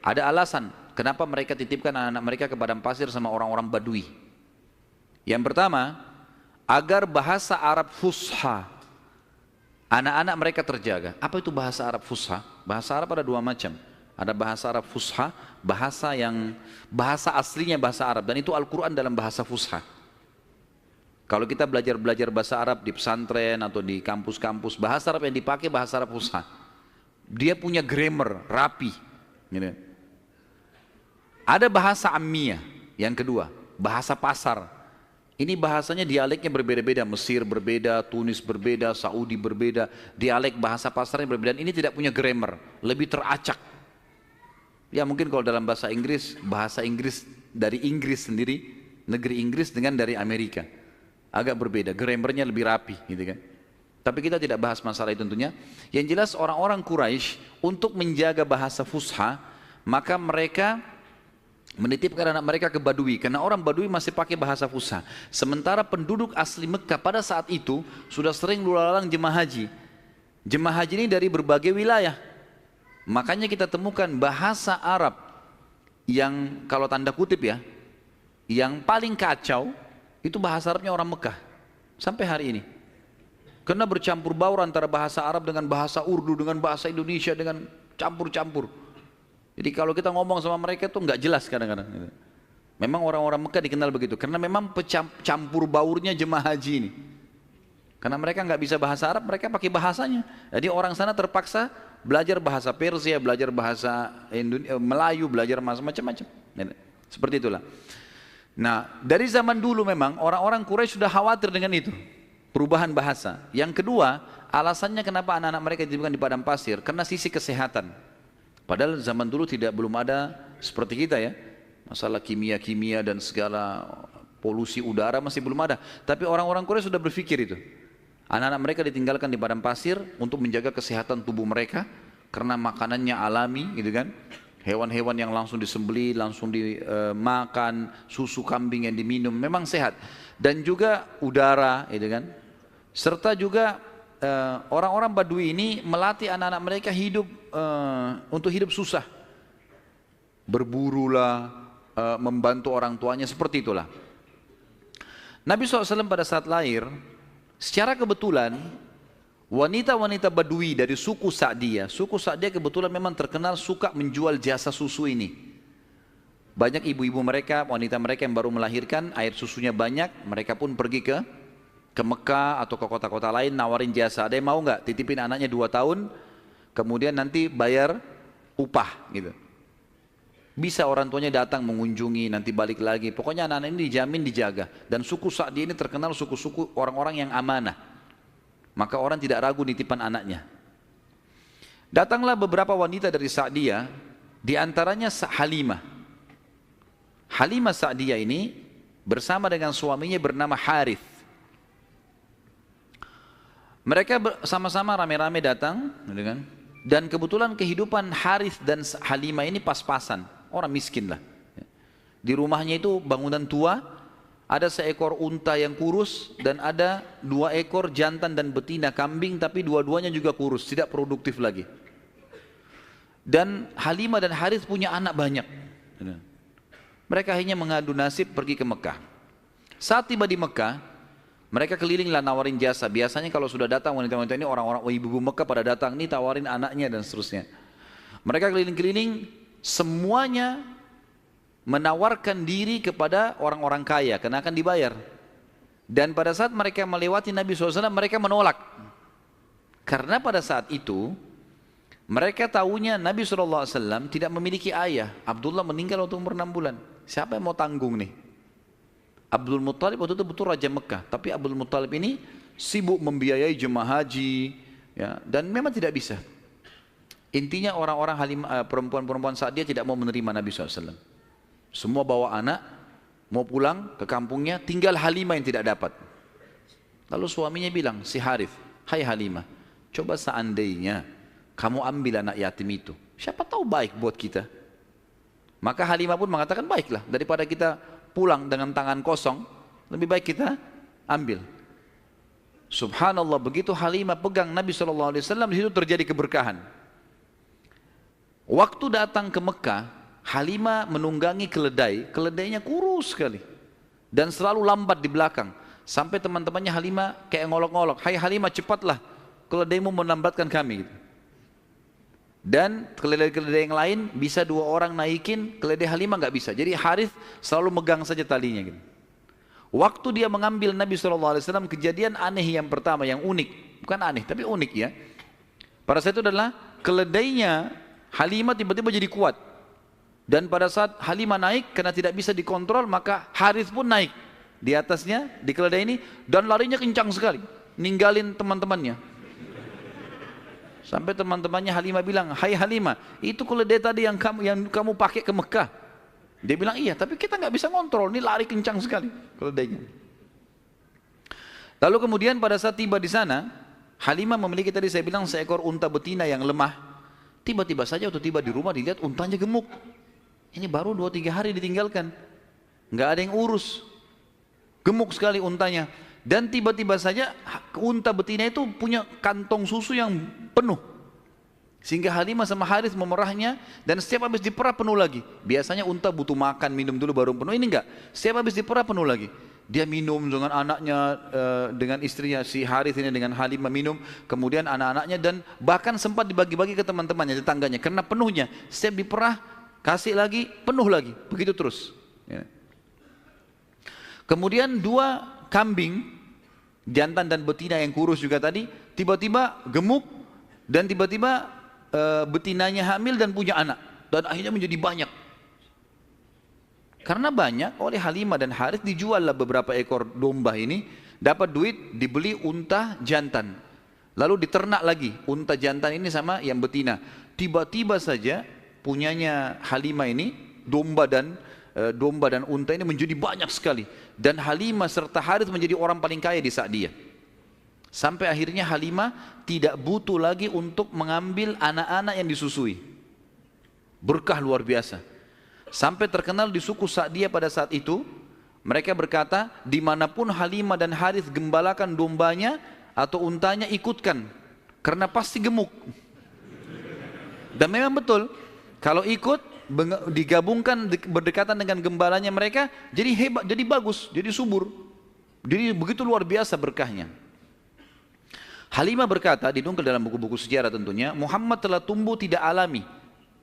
Ada alasan kenapa mereka titipkan anak-anak mereka ke padang pasir sama orang-orang Badui. Yang pertama, agar bahasa Arab fusha anak-anak mereka terjaga. Apa itu bahasa Arab fusha? Bahasa Arab ada 2 macam. Ada bahasa Arab fusha, bahasa aslinya bahasa Arab, dan itu Al-Quran dalam bahasa fusha. Kalau kita belajar bahasa Arab di pesantren atau di kampus-kampus, bahasa Arab yang dipakai bahasa Arab fusha. Dia punya grammar rapi. Gitu. Ada bahasa ammiyah, yang kedua, bahasa pasar. Ini bahasanya dialeknya berbeda-beda, Mesir berbeda, Tunis berbeda, Saudi berbeda, dialek bahasa pasarnya berbeda. Ini tidak punya grammar, lebih teracak. Ya mungkin kalau dalam bahasa Inggris dari Inggris sendiri, negeri Inggris dengan dari Amerika. Agak berbeda, grammarnya lebih rapi gitu kan. Tapi kita tidak bahas masalah itu tentunya. Yang jelas orang-orang Quraisy untuk menjaga bahasa fusha, maka mereka menitipkan anak mereka ke Badui, karena orang Badui masih pakai bahasa fusha. Sementara penduduk asli Mekah pada saat itu sudah sering lalu-lalang jemaah haji. Jemaah haji ini dari berbagai wilayah. Makanya kita temukan bahasa Arab yang kalau tanda kutip ya, yang paling kacau itu bahasa Arabnya orang Mekah sampai hari ini. Karena bercampur baur antara bahasa Arab dengan bahasa Urdu dengan bahasa Indonesia, dengan campur-campur. Jadi kalau kita ngomong sama mereka itu nggak jelas kadang-kadang. Memang orang-orang Mekah dikenal begitu, karena memang campur baurnya jemaah haji ini. Karena mereka nggak bisa bahasa Arab, mereka pakai bahasanya. Jadi orang sana terpaksa belajar bahasa Persia, belajar bahasa Melayu, belajar macam-macam. Seperti itulah. Nah, dari zaman dulu memang orang-orang Quraisy sudah khawatir dengan itu, perubahan bahasa. Yang kedua, alasannya kenapa anak-anak mereka dititipkan di padang pasir, karena sisi kesehatan. Padahal zaman dulu belum ada seperti kita ya, masalah kimia-kimia dan segala polusi udara masih belum ada. Tapi orang-orang Quraisy sudah berpikir itu. Anak-anak mereka ditinggalkan di padang pasir untuk menjaga kesehatan tubuh mereka, karena makanannya alami gitu kan. Hewan-hewan yang langsung disembelih, langsung dimakan, susu kambing yang diminum, memang sehat. Dan juga udara gitu kan. Serta juga orang-orang Badui ini melatih anak-anak mereka hidup untuk hidup susah. Berburulah, membantu orang tuanya, seperti itulah. Nabi SAW pada saat lahir, secara kebetulan wanita-wanita Badui dari suku Sa'diyah kebetulan memang terkenal suka menjual jasa susu ini. Banyak ibu-ibu mereka, wanita mereka yang baru melahirkan, air susunya banyak, mereka pun pergi ke Mekah atau ke kota-kota lain nawarin jasa. Ada yang mau nggak titipin anaknya 2 tahun, kemudian nanti bayar upah gitu. Bisa orang tuanya datang mengunjungi, nanti balik lagi. Pokoknya anak-anak ini dijamin dijaga. Dan suku Sa'di ini terkenal suku-suku orang-orang yang amanah. Maka orang tidak ragu nitipan anaknya. Datanglah beberapa wanita dari Sa'diyah, di antaranya Halimah. Halimah Sa'diyah ini bersama dengan suaminya bernama Harith. Mereka sama-sama rame-rame datang, dan kebetulan kehidupan Harith dan Halimah ini pas-pasan. Orang miskin lah. Di rumahnya itu bangunan tua, ada seekor unta yang kurus dan ada 2 ekor jantan dan betina kambing, tapi dua-duanya juga kurus, tidak produktif lagi. Dan Halimah dan Harith punya anak banyak. Mereka akhirnya mengadu nasib pergi ke Mekah. Saat tiba di Mekah, mereka kelilinglah nawarin jasa. Biasanya kalau sudah datang wanita-wanita ini, orang-orang ibu-ibu Mekah pada datang, nih tawarin anaknya dan seterusnya. Mereka keliling-keliling, semuanya menawarkan diri kepada orang-orang kaya karena akan dibayar. Dan pada saat mereka melewati Nabi SAW, mereka menolak. Karena pada saat itu mereka tahunya Nabi SAW tidak memiliki ayah. Abdullah meninggal waktu umur 6 bulan. Siapa yang mau tanggung nih? Abdul Muttalib waktu itu betul Raja Mekah, tapi Abdul Muttalib ini sibuk membiayai jemaah haji ya, dan memang tidak bisa. Intinya orang-orang perempuan-perempuan saat dia tidak mau menerima Nabi SAW. Semua bawa anak, mau pulang ke kampungnya, tinggal Halimah yang tidak dapat. Lalu suaminya bilang, si Harith, hai Halimah, coba seandainya kamu ambil anak yatim itu, siapa tahu baik buat kita. Maka Halimah pun mengatakan, baiklah, daripada kita pulang dengan tangan kosong, lebih baik kita ambil. Subhanallah, begitu Halimah pegang Nabi SAW, di situ terjadi keberkahan. Waktu datang ke Mekah, Halimah menunggangi keledai, keledainya kurus sekali dan selalu lambat di belakang. Sampai teman-temannya Halimah kayak ngolok-ngolok, "Hai Halimah, cepatlah, keledaimu melambatkan kami." Dan keledai-keledai yang lain bisa 2 orang naikin, keledai Halimah nggak bisa. Jadi Harith selalu megang saja talinya gitu. Waktu dia mengambil Nabi SAW, kejadian aneh yang pertama, yang unik. Bukan aneh, tapi unik ya. Pada saat itu adalah keledainya Halimah tiba-tiba jadi kuat. Dan pada saat Halimah naik, karena tidak bisa dikontrol, maka Harith pun naik di atasnya, di keledai ini, dan larinya kencang sekali, ninggalin teman-temannya. Sampai teman-temannya Halimah bilang, "Hai Halimah, itu keledai tadi yang kamu pakai ke Mekah." Dia bilang, "Iya, tapi kita nggak bisa ngontrol, ini lari kencang sekali keledainya." Lalu kemudian pada saat tiba di sana, Halimah memiliki tadi saya bilang seekor unta betina yang lemah. Tiba-tiba saja waktu tiba di rumah dilihat untanya gemuk. Ini baru 2-3 hari ditinggalkan, nggak ada yang urus, gemuk sekali untanya. Dan tiba-tiba saja unta betina itu punya kantong susu yang penuh. Sehingga Halimah sama Harith memerahnya, dan setiap habis diperah penuh lagi. Biasanya unta butuh makan, minum dulu baru penuh, ini enggak. Setiap habis diperah penuh lagi. Dia minum dengan anaknya, dengan istrinya, si Harith ini dengan Halimah minum, kemudian anak-anaknya, dan bahkan sempat dibagi-bagi ke teman-temannya, tetangganya, karena penuhnya. Setiap diperah, kasih lagi, penuh lagi, begitu terus. Ya. Kemudian 2 kambing, jantan dan betina yang kurus juga tadi, tiba-tiba gemuk, dan tiba-tiba betinanya hamil dan punya anak, dan akhirnya menjadi banyak. Karena banyak, oleh Halimah dan Harith dijuallah beberapa ekor domba ini, dapat duit, dibeli unta jantan, lalu diternak lagi unta jantan ini sama yang betina. Tiba-tiba saja punyanya Halimah ini domba dan unta ini menjadi banyak sekali, dan Halimah serta Harith menjadi orang paling kaya di saat dia. Sampai akhirnya Halimah tidak butuh lagi untuk mengambil anak-anak yang disusui. Berkah luar biasa. Sampai terkenal di suku Sa'diyah pada saat itu, mereka berkata, dimanapun Halimah dan Harith gembalakan dombanya atau untanya, ikutkan, karena pasti gemuk. Dan memang betul, kalau ikut digabungkan berdekatan dengan gembalanya mereka, jadi hebat, jadi bagus, jadi subur. Jadi begitu luar biasa berkahnya. Halimah berkata, dinukil dalam buku-buku sejarah tentunya, Muhammad telah tumbuh tidak alami,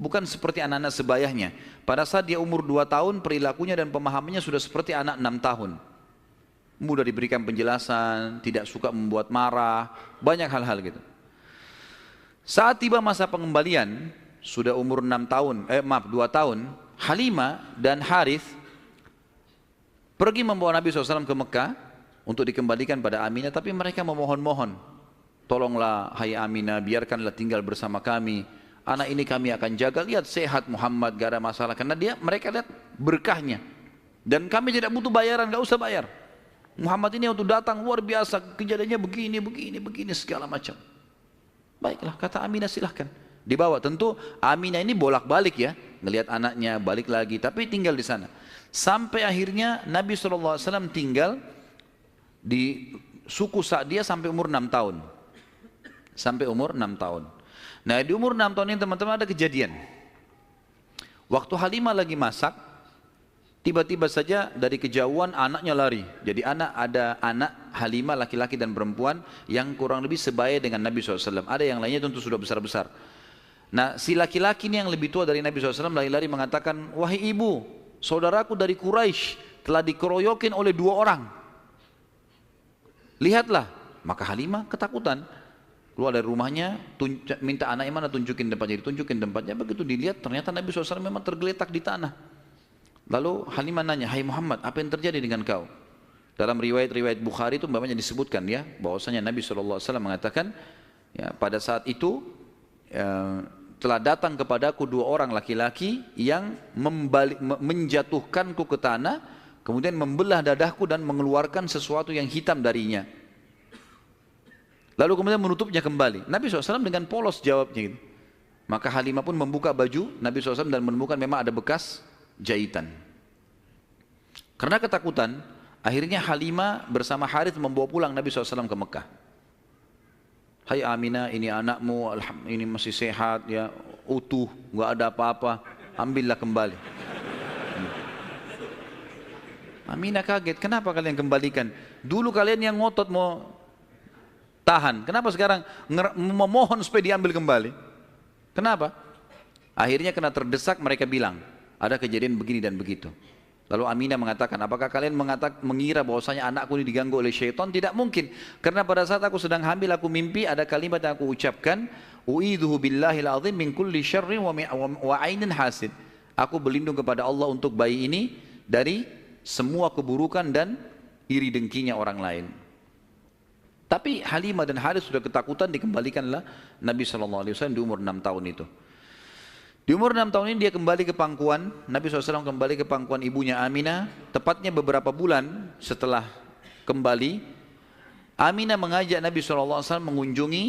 bukan seperti anak-anak sebayahnya. Pada saat dia umur 2 tahun, perilakunya dan pemahamannya sudah seperti anak 6 tahun. Mudah diberikan penjelasan, tidak suka membuat marah, banyak hal-hal gitu. Saat tiba masa pengembalian, sudah umur 2 tahun, Halimah dan Harith pergi membawa Nabi SAW ke Mekah untuk dikembalikan pada Aminah, tapi mereka memohon-mohon, "Tolonglah hai Aminah, biarkanlah tinggal bersama kami. Anak ini kami akan jaga, lihat sehat Muhammad, gak ada masalah." Karena mereka lihat berkahnya. Dan kami tidak butuh bayaran, gak usah bayar. Muhammad ini waktu datang luar biasa, kejadiannya begini, segala macam. Baiklah, kata Aminah, silahkan. Dibawa, tentu Aminah ini bolak-balik ya, ngelihat anaknya, balik lagi, tapi tinggal di sana. Sampai akhirnya Nabi SAW tinggal di suku Sa'diyah sampai umur 6 tahun. Sampai umur 6 tahun. Nah, di umur 6 tahun ini teman-teman ada kejadian. Waktu Halimah lagi masak, tiba-tiba saja dari kejauhan anaknya lari. Jadi ada anak Halimah laki-laki dan perempuan yang kurang lebih sebaya dengan Nabi SAW. Ada yang lainnya tentu sudah besar-besar. Nah, si laki-laki ini yang lebih tua dari Nabi SAW lari-lari mengatakan, "Wahai ibu, saudaraku dari Quraisy telah dikeroyokin oleh 2 orang. Lihatlah." Maka Halimah ketakutan, keluar dari rumahnya, minta anaknya mana, tunjukin tempatnya, ditunjukin tempatnya. Begitu dilihat, ternyata Nabi SAW memang tergeletak di tanah. Lalu Halimah nanya, "Hai Muhammad, apa yang terjadi dengan kau?" Dalam riwayat-riwayat Bukhari itu banyak disebutkan ya, bahwasanya Nabi SAW mengatakan, ya, pada saat itu telah datang kepadaku 2 orang laki-laki yang menjatuhkanku ke tanah, kemudian membelah dadahku dan mengeluarkan sesuatu yang hitam darinya. Lalu kemudian menutupnya kembali. Nabi SAW dengan polos jawabnya gitu. Maka Halimah pun membuka baju Nabi SAW dan menemukan memang ada bekas jahitan. Karena ketakutan, Akhirnya Halimah bersama Harith membawa pulang Nabi SAW ke Mekah. Hai Aminah, ini anakmu, ini masih sehat, ya, utuh, nggak ada apa-apa, ambillah kembali. Aminah kaget, kenapa kalian kembalikan? Dulu kalian yang ngotot mau tahan, kenapa sekarang memohon supaya diambil kembali? Kenapa? Akhirnya kena terdesak, mereka bilang, ada kejadian begini dan begitu. Lalu Aminah mengatakan, apakah kalian mengira bahwasanya anakku ini diganggu oleh syaitan? Tidak mungkin. Karena pada saat aku sedang hamil, aku mimpi ada kalimat yang aku ucapkan, u'idhuhu billahil azim min kulli syarrin wa ainin hasid. Aku berlindung kepada Allah untuk bayi ini dari semua keburukan dan iri dengkinya orang lain. Tapi Halimah dan Harith sudah ketakutan, dikembalikanlah Nabi SAW di umur 6 tahun itu. Di umur 6 tahun ini dia kembali ke pangkuan, Nabi SAW kembali ke pangkuan ibunya Aminah. Tepatnya beberapa bulan setelah kembali, Aminah mengajak Nabi SAW mengunjungi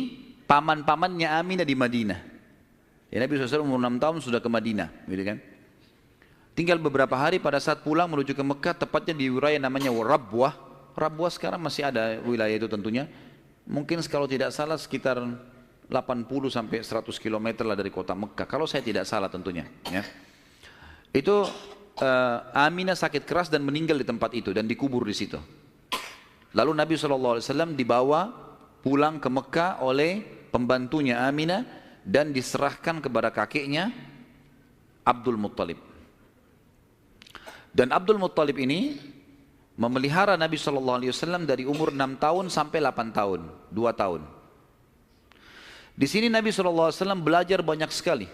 paman-pamannya Aminah di Madinah. Ya, Nabi SAW umur 6 tahun sudah ke Madinah, gitu kan? Tinggal beberapa hari pada saat pulang menuju ke Mekah, tepatnya di wilayah namanya Rabwah. Rabwah sekarang masih ada wilayah itu tentunya. Mungkin kalau tidak salah sekitar 80 sampai 100 km lah dari kota Mekah, kalau saya tidak salah tentunya, ya. Itu Aminah sakit keras dan meninggal di tempat itu dan dikubur di situ. Lalu Nabi SAW dibawa pulang ke Mekah oleh pembantunya Aminah dan diserahkan kepada kakeknya Abdul Muttalib. Dan Abdul Muttalib ini memelihara Nabi SAW dari umur 6 tahun sampai 8 tahun, 2 tahun. Di sini Nabi SAW belajar banyak sekali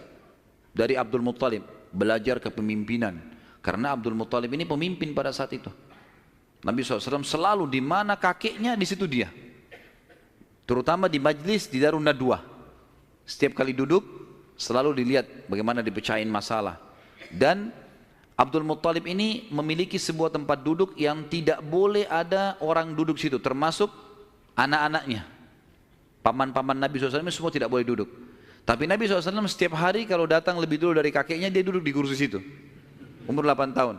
dari Abdul Muttalib, belajar kepemimpinan. Karena Abdul Muttalib ini pemimpin pada saat itu. Nabi SAW selalu di mana kakeknya, di situ dia. Terutama di majlis di Darun Nadwah. Setiap kali duduk selalu dilihat bagaimana dipecahin masalah. Dan Abdul Muttalib ini memiliki sebuah tempat duduk yang tidak boleh ada orang duduk situ, termasuk anak-anaknya. Paman-paman Nabi SAW semua tidak boleh duduk. Tapi Nabi SAW setiap hari kalau datang lebih dulu dari kakeknya, dia duduk di kursi situ. Umur 8 tahun.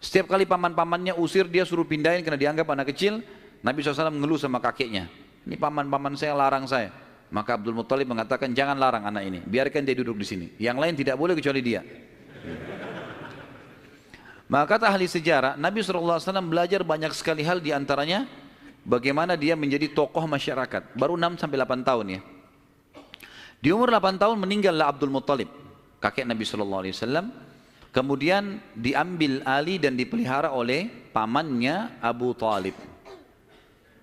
Setiap kali paman-pamannya usir, dia suruh pindahin karena dianggap anak kecil. Nabi SAW mengeluh sama kakeknya. Ini paman-paman saya larang saya. Maka Abdul Muttalib mengatakan, jangan larang anak ini, biarkan dia duduk di sini. Yang lain tidak boleh kecuali dia. Maka kata ahli sejarah, Nabi SAW belajar banyak sekali hal, diantaranya bagaimana dia menjadi tokoh masyarakat. Baru 6 sampai 8 tahun ya. Di umur 8 tahun meninggallah Abdul Muttalib, kakek Nabi SAW. Kemudian diambil alih dan dipelihara oleh pamannya Abu Talib.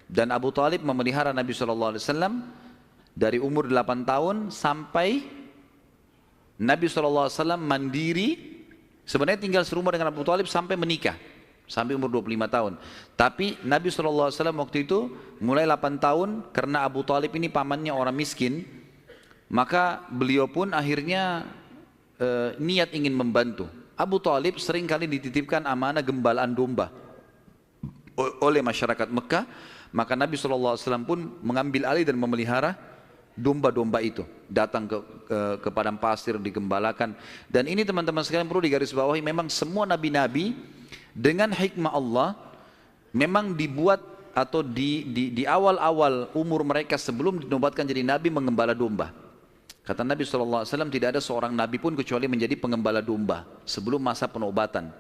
Dan Abu Talib memelihara Nabi SAW dari umur 8 tahun sampai Nabi SAW mandiri. Sebenarnya tinggal serumah dengan Abu Talib sampai menikah, sampai umur 25 tahun. Tapi Nabi SAW waktu itu mulai 8 tahun, karena Abu Talib ini pamannya orang miskin, maka beliau pun akhirnya niat ingin membantu. Abu Talib sering kali dititipkan amanah gembalaan domba oleh masyarakat Mekah, maka Nabi SAW pun mengambil alih dan memelihara domba-domba itu, datang ke padang pasir, digembalakan. Dan ini teman-teman sekalian perlu digarisbawahi, memang semua nabi-nabi dengan hikmah Allah memang dibuat atau di awal-awal umur mereka sebelum dinobatkan jadi nabi mengembala domba. Kata Nabi SAW, tidak ada seorang nabi pun kecuali menjadi pengembala domba sebelum masa penobatan.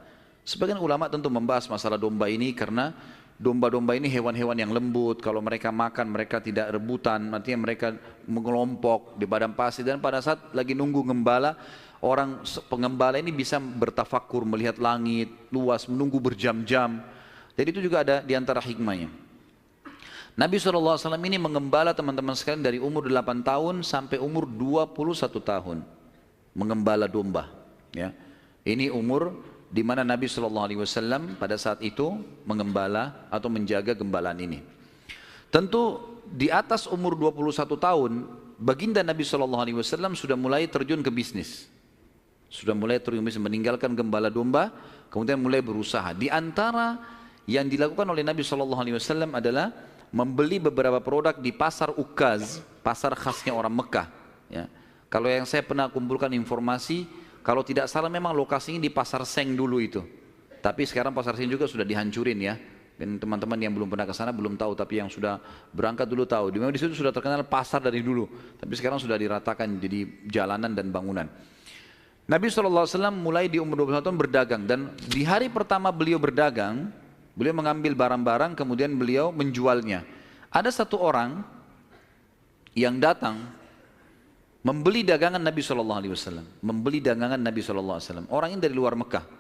Sebagian ulama tentu membahas masalah domba ini karena domba-domba ini hewan-hewan yang lembut, kalau mereka makan mereka tidak rebutan, artinya mereka mengelompok di padang pasir, dan pada saat lagi nunggu gembala, orang pengembala ini bisa bertafakur, melihat langit luas, menunggu berjam-jam. Jadi itu juga ada di antara hikmahnya. Nabi SAW ini mengembala teman-teman sekalian dari umur 8 tahun sampai umur 21 tahun. Mengembala domba. Ya. Ini umur di mana Nabi SAW pada saat itu mengembala atau menjaga gembalaan ini. Tentu di atas umur 21 tahun, baginda Nabi SAW sudah mulai terjun ke bisnis. Sudah mulai terjun ke bisnis, meninggalkan gembala domba, kemudian mulai berusaha. Di antara yang dilakukan oleh Nabi SAW adalah membeli beberapa produk di pasar Ukaz, pasar khasnya orang Mekah. Ya. Kalau yang saya pernah kumpulkan informasi, kalau tidak salah memang lokasinya di pasar Seng dulu itu. Tapi sekarang pasar sini juga sudah dihancurin ya. Dan teman-teman yang belum pernah ke sana belum tahu, tapi yang sudah berangkat dulu tahu. Memang di situ sudah terkenal pasar dari dulu, tapi sekarang sudah diratakan jadi jalanan dan bangunan. Nabi SAW mulai di umur 21 tahun berdagang, dan di hari pertama beliau berdagang, beliau mengambil barang-barang kemudian beliau menjualnya. Ada satu orang yang datang membeli dagangan Nabi SAW, membeli dagangan Nabi SAW. Orang ini dari luar Mekah.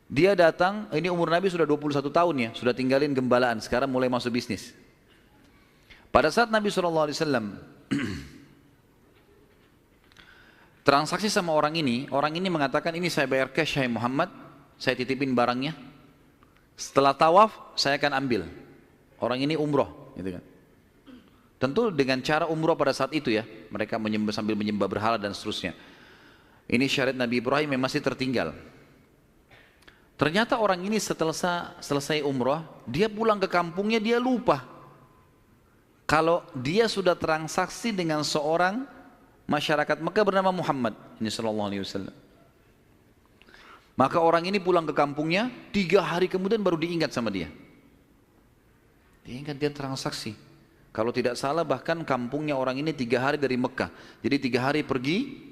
Dia datang, ini umur Nabi sudah 21 tahun ya, sudah tinggalin gembalaan, sekarang mulai masuk bisnis. Pada saat Nabi SAW transaksi sama orang ini mengatakan, ini saya bayar cash, hai Muhammad, saya titipin barangnya. Setelah tawaf, saya akan ambil. Orang ini umroh, gitu kan. Tentu dengan cara umroh pada saat itu ya, mereka sambil menyembah berhala dan seterusnya. Ini syariat Nabi Ibrahim yang masih tertinggal. Ternyata orang ini setelah selesai umroh, dia pulang ke kampungnya, dia lupa kalau dia sudah transaksi dengan seorang masyarakat Mekah bernama Muhammad ini sallallahu alaihi wasallam. Maka orang ini pulang ke kampungnya, 3 hari kemudian baru diingat sama dia. Diingat dia transaksi. Kalau tidak salah bahkan kampungnya orang ini 3 hari dari Mekah. Jadi 3 hari pergi,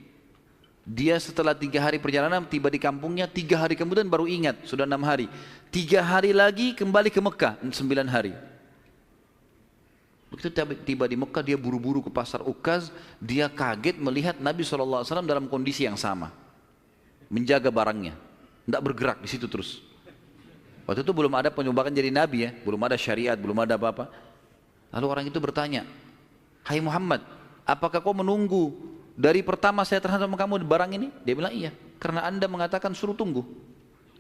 dia setelah 3 hari perjalanan tiba di kampungnya, 3 hari kemudian baru ingat, sudah 6 hari. 3 hari lagi kembali ke Mekah, 9 hari. Begitu tiba di Mekah, dia buru-buru ke pasar Ukaz, dia kaget melihat Nabi SAW dalam kondisi yang sama. Menjaga barangnya, tidak bergerak di situ terus. Waktu itu belum ada penyumbatan jadi Nabi ya, belum ada syariat, belum ada apa-apa. Lalu orang itu bertanya, hai Muhammad, apakah kau menunggu dari pertama saya terhadap kamu di barang ini? Dia bilang iya, karena anda mengatakan suruh tunggu.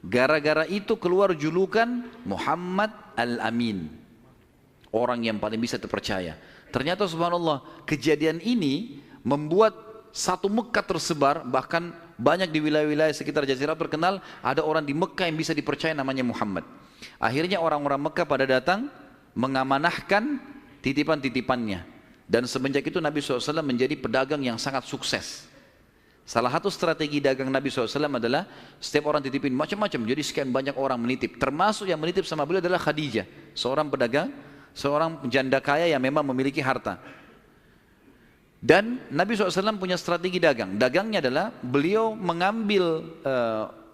Gara-gara itu keluar julukan Muhammad Al-Amin, orang yang paling bisa terpercaya. Ternyata subhanallah, kejadian ini membuat satu Mekah tersebar, bahkan banyak di wilayah-wilayah sekitar Jazirah terkenal, ada orang di Mekah yang bisa dipercaya namanya Muhammad. Akhirnya orang-orang Mekah pada datang mengamanahkan titipan-titipannya. Dan semenjak itu Nabi SAW menjadi pedagang yang sangat sukses. Salah satu strategi dagang Nabi SAW adalah setiap orang titipin macam-macam. Jadi sekian banyak orang menitip. Termasuk yang menitip sama beliau adalah Khadijah, seorang pedagang, seorang janda kaya yang memang memiliki harta. Dan Nabi SAW punya strategi dagang. Dagangnya adalah beliau mengambil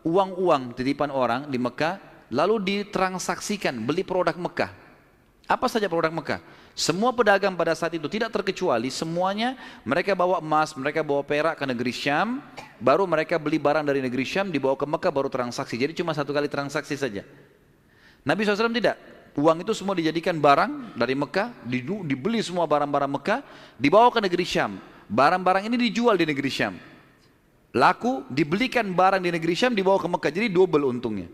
uang-uang titipan orang di Mekah, lalu ditransaksikan, beli produk Mekah. Apa saja produk Mekah? Semua pedagang pada saat itu tidak terkecuali, semuanya mereka bawa emas, mereka bawa perak ke negeri Syam, baru mereka beli barang dari negeri Syam, dibawa ke Mekah baru transaksi. Jadi cuma 1 kali transaksi saja. Nabi SAW tidak. Uang itu semua dijadikan barang dari Mekah, dibeli semua barang-barang Mekah, dibawa ke negeri Syam. Barang-barang ini dijual di negeri Syam. Laku, dibelikan barang di negeri Syam, dibawa ke Mekah. Jadi double untungnya.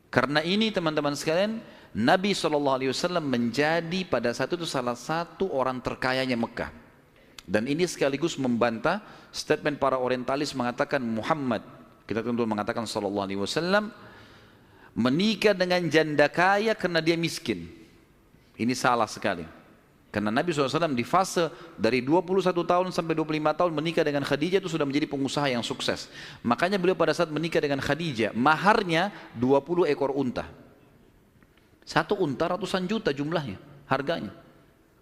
Karena ini teman-teman sekalian, Nabi SAW menjadi pada saat itu salah satu orang terkayanya Mekah. Dan ini sekaligus membantah statement para orientalis mengatakan Muhammad, kita tentu mengatakan SAW, menikah dengan janda kaya karena dia miskin. Ini salah sekali. Karena Nabi SAW di fase dari 21 tahun sampai 25 tahun menikah dengan Khadijah itu sudah menjadi pengusaha yang sukses. Makanya beliau pada saat menikah dengan Khadijah, maharnya 20 ekor unta. 1 unta ratusan juta jumlahnya, harganya.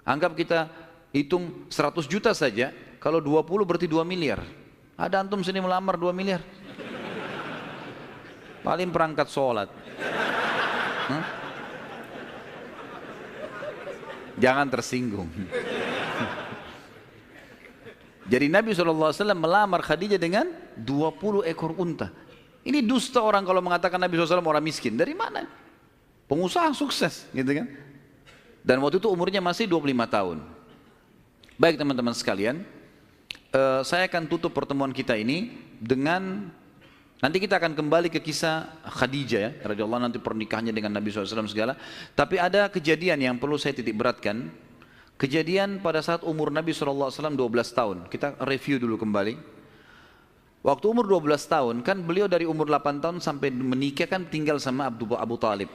Anggap kita hitung 100 juta saja, kalau 20 berarti 2 miliar. Ada antum sini melamar 2 miliar? Paling perangkat sholat. Jangan tersinggung. Jadi Nabi SAW melamar Khadijah dengan 20 ekor unta. Ini dusta orang kalau mengatakan Nabi SAW orang miskin. Dari mana? Pengusaha sukses, gitu kan? Dan waktu itu umurnya masih 25 tahun. Baik teman-teman sekalian, saya akan tutup pertemuan kita ini dengan, nanti kita akan kembali ke kisah Khadijah ya, radhiyallahu anha, nanti pernikahannya dengan Nabi SAW segala. Tapi ada kejadian yang perlu saya titik beratkan. Kejadian pada saat umur Nabi SAW 12 tahun. Kita review dulu kembali. Waktu umur 12 tahun, kan beliau dari umur 8 tahun sampai menikah kan tinggal sama Abu Talib.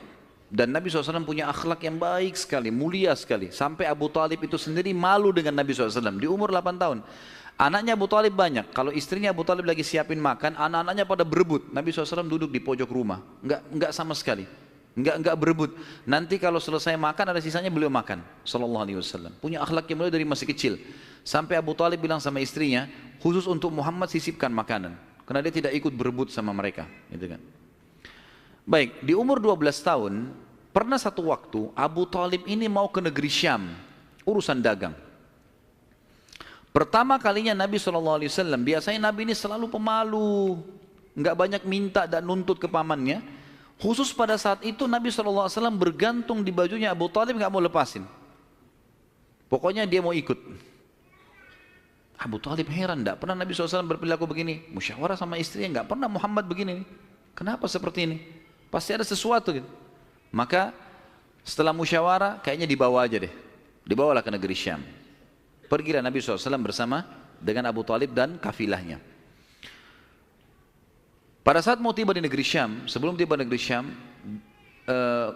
Dan Nabi SAW punya akhlak yang baik sekali, mulia sekali. Sampai Abu Talib itu sendiri malu dengan Nabi SAW di umur 8 tahun. Anaknya Abu Talib banyak. Kalau istrinya Abu Talib lagi siapin makan, anak-anaknya pada berebut. Nabi SAW duduk di pojok rumah. Enggak sama sekali. Enggak berebut. Nanti kalau selesai makan, ada sisanya beliau makan. Sallallahu alaihi wasallam. Punya akhlak yang mulai dari masih kecil. Sampai Abu Talib bilang sama istrinya, khusus untuk Muhammad sisipkan makanan. Karena dia tidak ikut berebut sama mereka. Gitu kan. Baik, di umur 12 tahun, pernah satu waktu Abu Talib ini mau ke negeri Syam. Urusan dagang. Pertama kalinya Nabi SAW, biasanya Nabi ini selalu pemalu, nggak banyak minta dan nuntut ke pamannya. Khusus pada saat itu Nabi SAW bergantung di bajunya Abu Talib, nggak mau lepasin. Pokoknya dia mau ikut. Abu Talib heran, nggak pernah Nabi SAW berperilaku begini. Musyawarah sama istrinya, nggak pernah Muhammad begini. Kenapa seperti ini? Pasti ada sesuatu gitu. Maka setelah musyawarah, kayaknya dibawa aja deh. Dibawalah ke negeri Syam. Pergilah Nabi SAW bersama dengan Abu Talib dan kafilahnya. Pada saat mau tiba di negeri Syam, sebelum tiba di negeri Syam,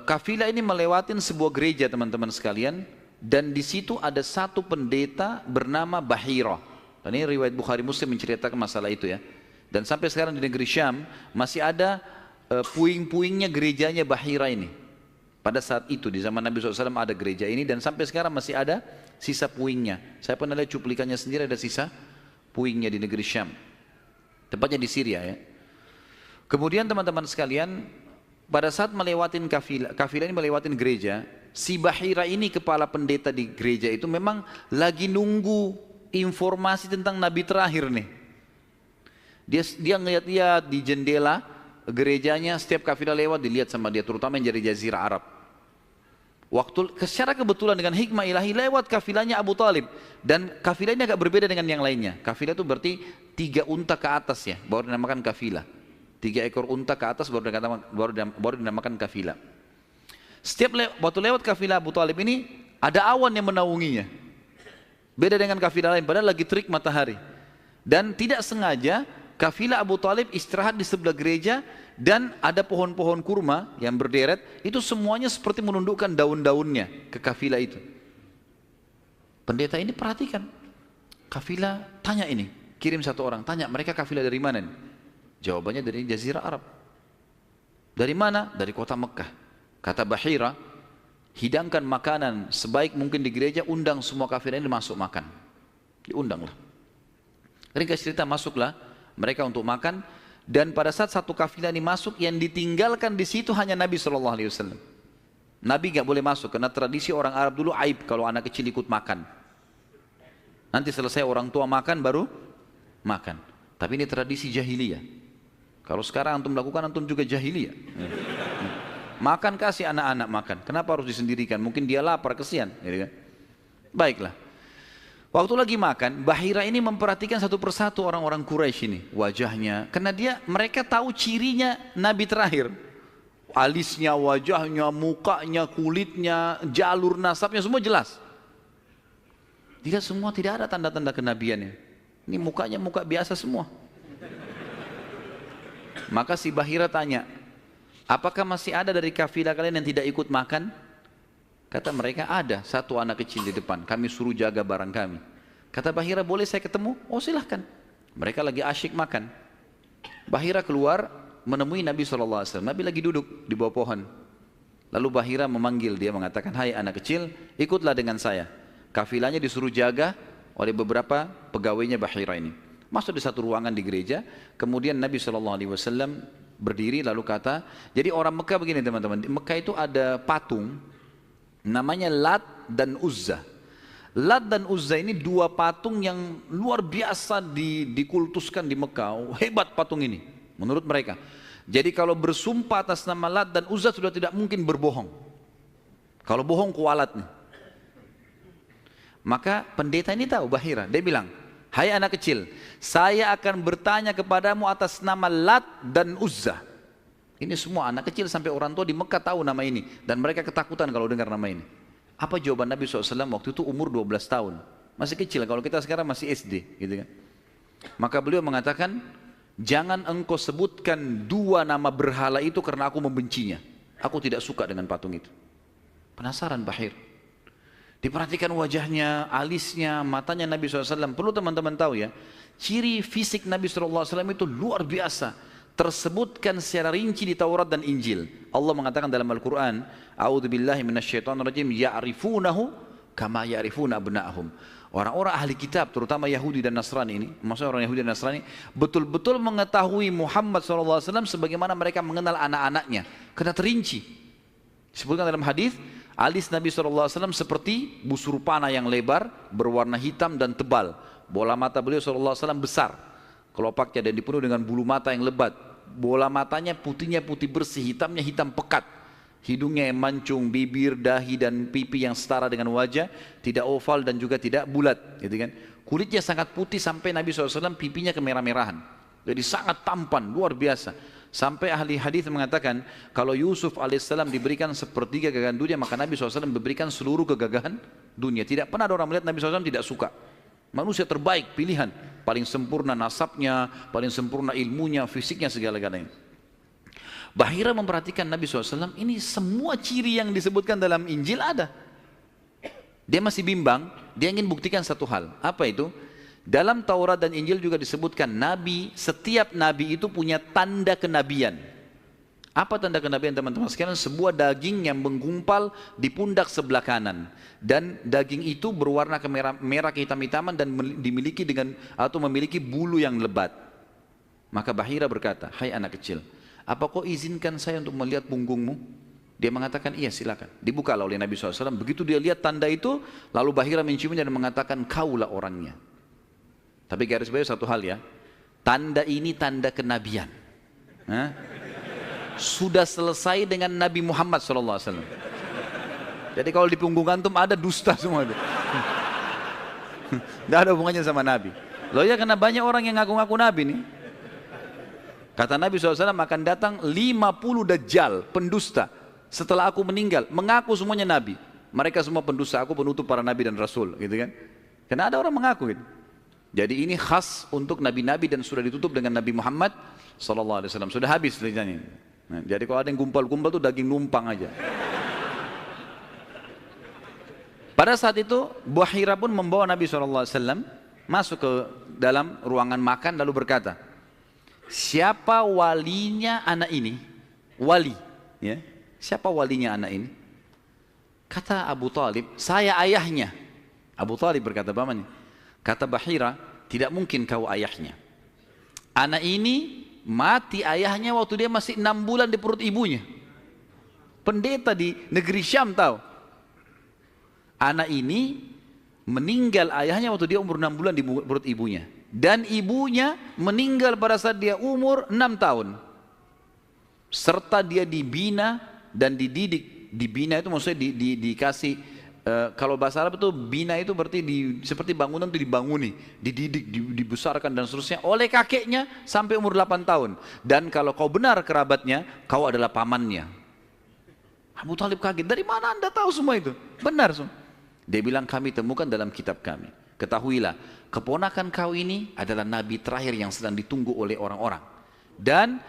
kafilah ini melewatin sebuah gereja teman-teman sekalian, dan di situ ada satu pendeta bernama Bahira. Dan ini riwayat Bukhari Muslim menceritakan masalah itu ya. Dan sampai sekarang di negeri Syam masih ada puing-puingnya gerejanya Bahira ini. Pada saat itu di zaman Nabi SAW ada gereja ini dan sampai sekarang masih ada sisa puingnya. Saya pernah lihat cuplikannya sendiri, ada sisa puingnya di negeri Syam. Tepatnya di Syria ya. Kemudian teman-teman sekalian, pada saat melewatin kafilah ini melewatin gereja, si Bahira ini kepala pendeta di gereja itu memang lagi nunggu informasi tentang Nabi terakhir nih. Dia ngeliat-liat di jendela gerejanya, setiap kafilah lewat dilihat sama dia, terutama yang dari Jazirah Arab. Secara kebetulan dengan hikmah ilahi lewat kafilahnya Abu Talib, dan kafilah ini agak berbeda dengan yang lainnya. Kafilah itu berarti 3 unta ke atas ya, baru dinamakan kafilah. 3 ekor unta ke atas baru dinamakan kafilah. Waktu lewat kafilah Abu Talib ini ada awan yang menaunginya. Beda dengan kafilah lain, padahal lagi terik matahari. Dan tidak sengaja kafilah Abu Talib istirahat di sebelah gereja dan ada pohon-pohon kurma yang berderet, itu semuanya seperti menundukkan daun-daunnya ke kafilah itu. Pendeta ini perhatikan, kafilah tanya ini, kirim satu orang, tanya mereka kafilah dari mana nih? Jawabannya dari Jazirah Arab. Dari mana? Dari kota Mekah. Kata Bahira, hidangkan makanan sebaik mungkin di gereja, undang semua kafilah ini masuk makan. Diundanglah. Ringkas cerita, masuklah mereka untuk makan, dan pada saat satu kafilah ini masuk, yang ditinggalkan di situ hanya Nabi SAW. Nabi nggak boleh masuk karena tradisi orang Arab dulu aib kalau anak kecil ikut makan. Nanti selesai orang tua makan baru makan. Tapi ini tradisi jahiliyah. Kalau sekarang antum lakukan, antum juga jahiliyah. Makan, kasih anak-anak makan. Kenapa harus disendirikan? Mungkin dia lapar, kesian. Baiklah. Waktu lagi makan, Bahira ini memperhatikan satu persatu orang-orang Quraisy ini, wajahnya. Karena mereka tahu cirinya Nabi terakhir. Alisnya, wajahnya, mukanya, kulitnya, jalur nasabnya, semua jelas. Dilihat semua, tidak ada tanda-tanda kenabiannya. Ini mukanya muka biasa semua. Maka si Bahira tanya, apakah masih ada dari kafilah kalian yang tidak ikut makan? Kata mereka, ada satu anak kecil di depan, kami suruh jaga barang kami. Kata Bahira, boleh saya ketemu? Oh silahkan. Mereka lagi asyik makan. Bahira keluar menemui Nabi SAW. Nabi lagi duduk di bawah pohon. Lalu Bahira memanggil dia, mengatakan, hai anak kecil, ikutlah dengan saya. Kafilahnya disuruh jaga oleh beberapa pegawainya Bahira ini. Masuk di satu ruangan di gereja, kemudian Nabi SAW berdiri lalu kata, jadi orang Mekah begini teman-teman, di Mekah itu ada patung, namanya Lat dan Uzza. Lat dan Uzza ini 2 patung yang luar biasa dikultuskan di Mekah. Hebat patung ini menurut mereka. Jadi kalau bersumpah atas nama Lat dan Uzza sudah tidak mungkin berbohong. Kalau bohong kualat nih. Maka pendeta ini tahu Bahira, dia bilang, hai anak kecil, saya akan bertanya kepadamu atas nama Lat dan Uzza. Ini semua anak kecil sampai orang tua di Mekah tahu nama ini, dan mereka ketakutan kalau dengar nama ini. Apa jawaban Nabi SAW waktu itu? Umur 12 tahun, masih kecil. Kalau kita sekarang masih SD gitu kan. Maka beliau mengatakan, jangan engkau sebutkan 2 nama berhala itu karena aku membencinya. Aku tidak suka dengan patung itu. Penasaran Bahir. Diperhatikan wajahnya, alisnya, matanya Nabi SAW. Perlu teman-teman tahu ya, ciri fisik Nabi SAW itu luar biasa. Tersebutkan secara rinci di Taurat dan Injil. Allah mengatakan dalam Al-Quran, A'udzubillahi minasyaitonirrajim, ya'rifunahu kama ya'rifuna abna'ahum. Orang-orang ahli kitab, terutama Yahudi dan Nasrani ini, maksudnya orang Yahudi dan Nasrani, betul-betul mengetahui Muhammad SAW sebagaimana mereka mengenal anak-anaknya. Karena terinci. Disebutkan dalam hadis, alis Nabi SAW seperti busur panah yang lebar, berwarna hitam dan tebal. Bola mata beliau SAW besar, kelopaknya, dan dipenuhi dengan bulu mata yang lebat. Bola matanya putihnya putih bersih, hitamnya hitam pekat. Hidungnya yang mancung, bibir, dahi dan pipi yang setara dengan wajah, tidak oval dan juga tidak bulat, gitu kan. Kulitnya sangat putih sampai Nabi SAW pipinya kemerah-merahan. Jadi sangat tampan, luar biasa. Sampai ahli hadis mengatakan kalau Yusuf alaihissalam diberikan sepertiga kegagahan dunia, maka Nabi SAW memberikan seluruh kegagahan dunia. Tidak pernah ada orang melihat Nabi SAW tidak suka. Manusia terbaik, pilihan, paling sempurna nasabnya, paling sempurna ilmunya, fisiknya, segala-galanya. Bahira memperhatikan Nabi SAW, ini semua ciri yang disebutkan dalam Injil ada. Dia masih bimbang, dia ingin buktikan satu hal. Apa itu? Dalam Taurat dan Injil juga disebutkan Nabi, setiap Nabi itu punya tanda kenabian. Apa tanda kenabian teman-teman sekalian? Sebuah daging yang menggumpal di pundak sebelah kanan. Dan daging itu berwarna merah kehitam-hitaman dan dimiliki dengan atau memiliki bulu yang lebat. Maka Bahira berkata, hai anak kecil, apa kau izinkan saya untuk melihat punggungmu? Dia mengatakan, iya silakan. Dibukalah oleh Nabi SAW. Begitu dia lihat tanda itu, lalu Bahira menciumnya dan mengatakan, kaulah orangnya. Tapi garis bawah satu hal ya, tanda ini tanda kenabian. Sudah selesai dengan Nabi Muhammad SAW. Jadi kalau di punggung antum ada dusta semua itu. Tidak ada hubungannya sama Nabi. Loh ya, karena banyak orang yang ngaku-ngaku Nabi nih. Kata Nabi SAW akan datang 50 dajjal, pendusta. Setelah aku meninggal, mengaku semuanya Nabi. Mereka semua pendusta, aku penutup para Nabi dan Rasul, gitu kan. Karena ada orang mengaku gitu. Jadi ini khas untuk Nabi-Nabi dan sudah ditutup dengan Nabi Muhammad SAW. Sudah habis ceritanya. Nah, jadi kalau ada yang kumpal-kumpal tuh daging numpang aja. Pada saat itu, Bahira pun membawa Nabi SAW masuk ke dalam ruangan makan lalu berkata, siapa walinya anak ini? Wali, ya. Siapa walinya anak ini? Kata Abu Talib, saya ayahnya. Abu Talib berkata, bagaimana? Kata Bahira, tidak mungkin kau ayahnya. Anak ini mati ayahnya waktu dia masih 6 bulan di perut ibunya. Pendeta di negeri Syam tahu. Anak ini meninggal ayahnya waktu dia umur 6 bulan di perut ibunya. Dan ibunya meninggal pada saat dia umur 6 tahun. Serta dia dibina dan dididik. Dibina itu maksudnya dikasih, kalau bahasa Arab itu bina itu berarti seperti bangunan itu dibanguni, dididik, dibesarkan dan seterusnya oleh kakeknya sampai umur 8 tahun. Dan kalau kau benar kerabatnya, kau adalah pamannya. Abu Talib kaget, dari mana anda tahu semua itu? Benar semua. Dia bilang, kami temukan dalam kitab kami. Ketahuilah, keponakan kau ini adalah nabi terakhir yang sedang ditunggu oleh orang-orang. Dan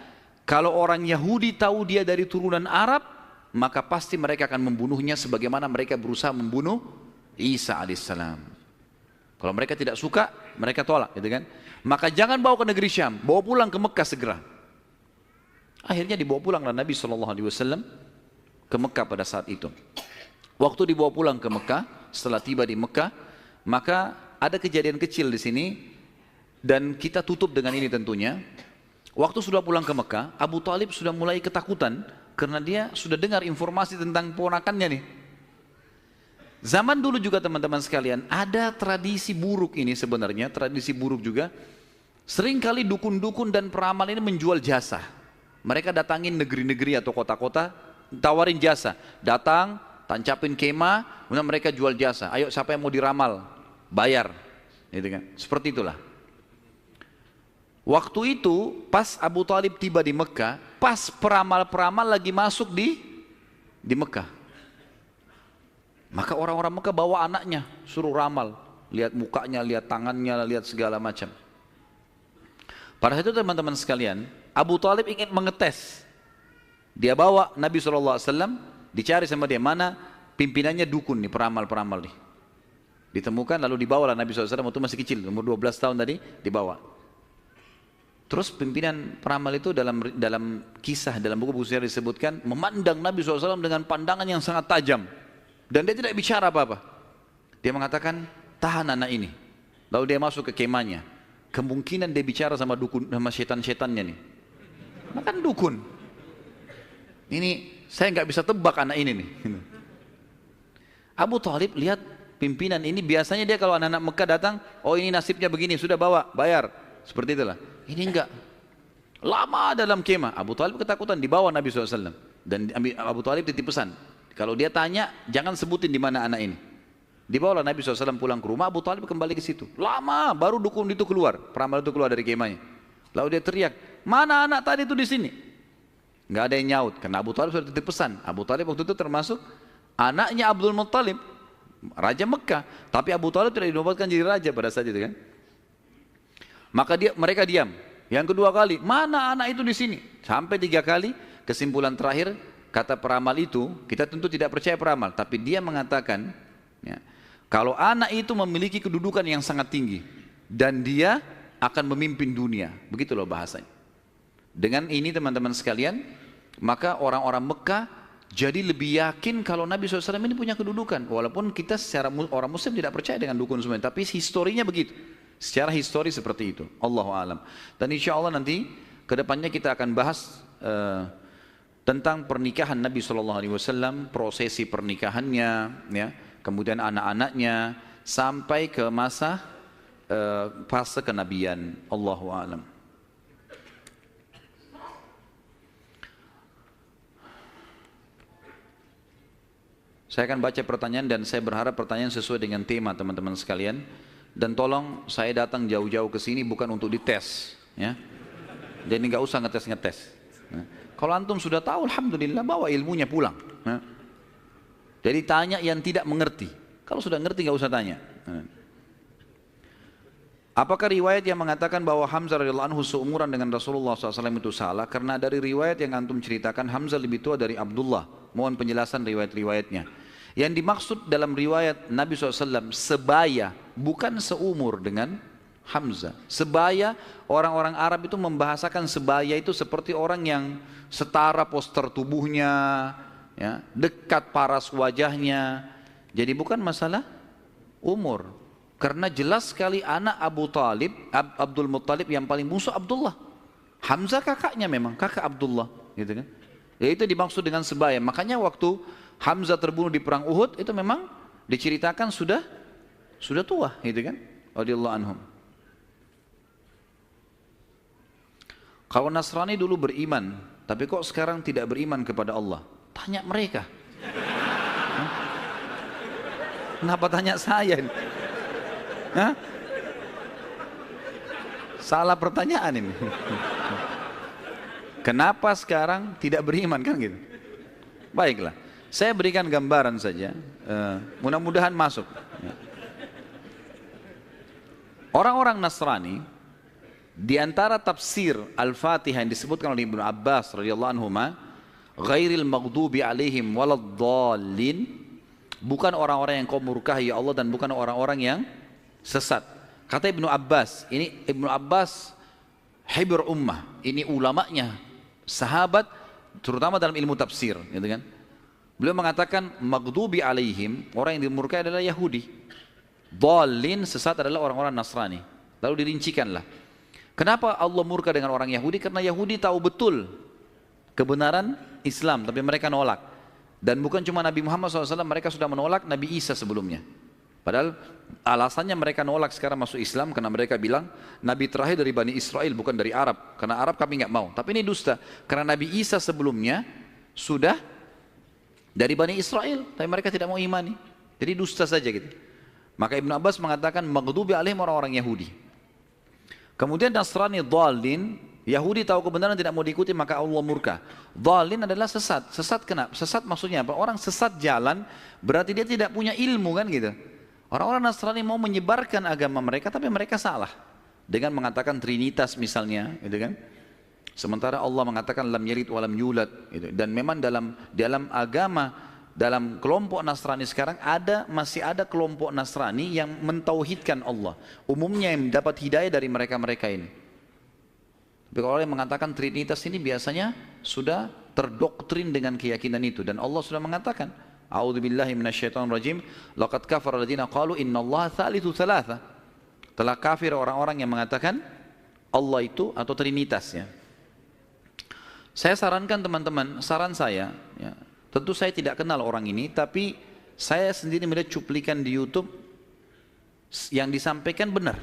kalau orang Yahudi tahu dia dari turunan Arab, maka pasti mereka akan membunuhnya sebagaimana mereka berusaha membunuh Isa alaihissalam. Kalau mereka tidak suka, mereka tolak, gitu kan? Maka jangan bawa ke negeri Syam, bawa pulang ke Mekah segera. Akhirnya dibawa pulanglah Nabi SAW ke Mekah pada saat itu. Waktu dibawa pulang ke Mekah, setelah tiba di Mekah, maka ada kejadian kecil di sini dan kita tutup dengan ini tentunya. Waktu sudah pulang ke Mekah, Abu Talib sudah mulai ketakutan karena dia sudah dengar informasi tentang ponakannya nih. Zaman dulu juga teman-teman sekalian, ada tradisi buruk ini sebenarnya, tradisi buruk juga. Seringkali dukun-dukun dan peramal ini menjual jasa. Mereka datangin negeri-negeri atau kota-kota, tawarin jasa. Datang, tancapin kemah, kemudian mereka jual jasa. Ayo siapa yang mau diramal, bayar, gitu kan? Seperti itulah. Waktu itu pas Abu Talib tiba di Mekah, pas peramal-peramal lagi masuk di Mekah. Maka orang-orang Mekah bawa anaknya, suruh ramal, lihat mukanya, lihat tangannya, lihat segala macam. Pada saat itu teman-teman sekalian, Abu Talib ingin mengetes. Dia bawa Nabi SAW, dicari sama dia, mana pimpinannya dukun nih, peramal-peramal nih. Ditemukan lalu dibawalah Nabi SAW waktu masih kecil, umur 12 tahun tadi dibawa. Terus pimpinan peramal itu dalam kisah, dalam buku-buku sejarah disebutkan memandang Nabi SAW dengan pandangan yang sangat tajam. Dan dia tidak bicara apa-apa. Dia mengatakan, tahan anak ini. Lalu dia masuk ke kemahnya. Kemungkinan dia bicara sama dukun, sama setan-setannya nih. Makan dukun. Ini saya nggak bisa tebak anak ini nih. Abu Thalib lihat pimpinan ini, biasanya dia kalau anak-anak Mekah datang, oh ini nasibnya begini, sudah bawa, bayar. Seperti itulah. Ini enggak. Lama dalam kemah. Abu Thalib ketakutan, dibawa Nabi SAW. Dan Abu Thalib titip pesan. Kalau dia tanya, jangan sebutin di mana anak ini. Dibawalah Nabi SAW pulang ke rumah, Abu Thalib kembali ke situ. Lama, baru dukun itu keluar. Peramal itu keluar dari kemahnya. Lalu dia teriak, mana anak tadi itu di sini? Enggak ada yang nyaut, karena Abu Thalib sudah titip pesan. Abu Thalib waktu itu termasuk anaknya Abdul Muttalib, Raja Mekah. Tapi Abu Thalib tidak dinobatkan jadi raja pada saat itu kan. Maka mereka diam. Yang kedua kali, mana anak itu di sini? Sampai 3 kali, kesimpulan terakhir, kata peramal itu, kita tentu tidak percaya peramal, tapi dia mengatakan, ya, kalau anak itu memiliki kedudukan yang sangat tinggi, dan dia akan memimpin dunia. Begitu loh bahasanya. Dengan ini teman-teman sekalian, maka orang-orang Mekah jadi lebih yakin kalau Nabi SAW ini punya kedudukan. Walaupun kita secara orang Muslim tidak percaya dengan dukun semua, tapi historinya begitu. Secara histori seperti itu. Allahu a'lam. Dan insya Allah nanti kedepannya kita akan bahas tentang pernikahan Nabi SAW, prosesi pernikahannya, ya, kemudian anak-anaknya, sampai ke masa fase kenabian. Allahu a'lam. Saya akan baca pertanyaan dan saya berharap pertanyaan sesuai dengan tema teman-teman sekalian. Dan tolong saya datang jauh-jauh ke sini bukan untuk dites, ya. Jadi nggak usah ngetes-ngetes. Ya. Kalau antum sudah tahu, alhamdulillah, bawa ilmunya pulang. Ya. Jadi tanya yang tidak mengerti. Kalau sudah ngerti nggak usah tanya. Ya. Apakah riwayat yang mengatakan bahwa Hamzah radhiyallahu anhu seumuran dengan Rasulullah SAW itu salah? Karena dari riwayat yang antum ceritakan Hamzah lebih tua dari Abdullah. Mohon penjelasan riwayat-riwayatnya. Yang dimaksud dalam riwayat Nabi SAW sebaya, bukan seumur dengan Hamzah. Sebaya, orang-orang Arab itu membahasakan sebaya itu seperti orang yang setara postur tubuhnya, ya, dekat paras wajahnya. Jadi bukan masalah umur. Karena jelas sekali anak Abu Talib, Abdul Muttalib yang paling musuh Abdullah. Hamzah kakaknya memang, kakak Abdullah, gitu kan. Ya itu dimaksud dengan sebaya. Makanya waktu Hamzah terbunuh di perang Uhud itu memang diceritakan sudah tua, gitu kan? Radhiyallahu anhum. Kalau Nasrani dulu beriman, tapi kok sekarang tidak beriman kepada Allah? Tanya mereka. Kenapa tanya saya? Hah? Salah pertanyaan ini. Kenapa sekarang tidak beriman kan gitu? Baiklah, saya berikan gambaran saja. Mudah-mudahan masuk. Orang-orang Nasrani di antara tafsir Al-Fatihah yang disebutkan oleh Ibnu Abbas radhiyallahu anhuma, ghairil maghdubi alaihim waladdallin, bukan orang-orang yang kau murkahi ya Allah dan bukan orang-orang yang sesat. Kata Ibnu Abbas, ini Ibnu Abbas hibr ummah, ini ulamanya sahabat terutama dalam ilmu tafsir, gitu kan. Beliau mengatakan maghdubi alaihim, orang yang dimurkai adalah Yahudi. Dhalin, sesat adalah orang-orang Nasrani. Lalu dirincikanlah. Kenapa Allah murka dengan orang Yahudi? Karena Yahudi tahu betul kebenaran Islam, tapi mereka nolak. Dan bukan cuma Nabi Muhammad SAW, mereka sudah menolak Nabi Isa sebelumnya. Padahal alasannya mereka nolak sekarang masuk Islam karena mereka bilang Nabi terakhir dari Bani Israel bukan dari Arab. Karena Arab kami nggak mau. Tapi ini dusta. Karena Nabi Isa sebelumnya sudah dari Bani Israel, tapi mereka tidak mau imani. Jadi dusta saja gitu. Maka Ibn Abbas mengatakan maghdubi alaihim orang-orang Yahudi. Kemudian Nasrani dhalin, Yahudi tahu kebenaran tidak mau diikuti maka Allah murka. Dhalin adalah sesat. Sesat kenapa? Sesat maksudnya apa? Orang sesat jalan berarti dia tidak punya ilmu kan gitu. Orang-orang Nasrani mau menyebarkan agama mereka tapi mereka salah. Dengan mengatakan Trinitas misalnya, gitu kan. Sementara Allah mengatakan lam yalid wa lam yulad, gitu. Dan memang dalam agama dalam kelompok Nasrani sekarang masih ada kelompok Nasrani yang mentauhidkan Allah. Umumnya yang mendapat hidayah dari mereka-mereka ini. Tapi kalau orang yang mengatakan Trinitas ini biasanya sudah terdoktrin dengan keyakinan itu. Dan Allah sudah mengatakan, A'udzubillahi minasyaitonirrajim, laqad kafara alladziina qalu innallaha tsalitsu tsalatsa. Telah kafir orang-orang yang mengatakan Allah itu atau Trinitas ya. Saya sarankan teman-teman, saran saya, ya, tentu saya tidak kenal orang ini, tapi saya sendiri melihat cuplikan di YouTube yang disampaikan benar.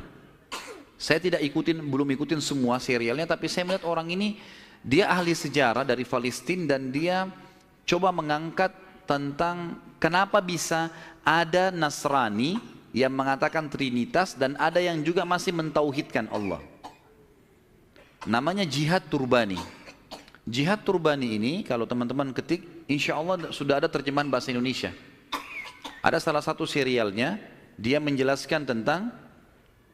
Saya tidak belum ikutin semua serialnya, tapi saya melihat orang ini, dia ahli sejarah dari Palestina dan dia coba mengangkat tentang kenapa bisa ada Nasrani yang mengatakan Trinitas dan ada yang juga masih mentauhidkan Allah. Namanya Jihad Turbani. Jihad Turbani ini kalau teman-teman ketik, insya Allah sudah ada terjemahan bahasa Indonesia. Ada salah satu serialnya, dia menjelaskan tentang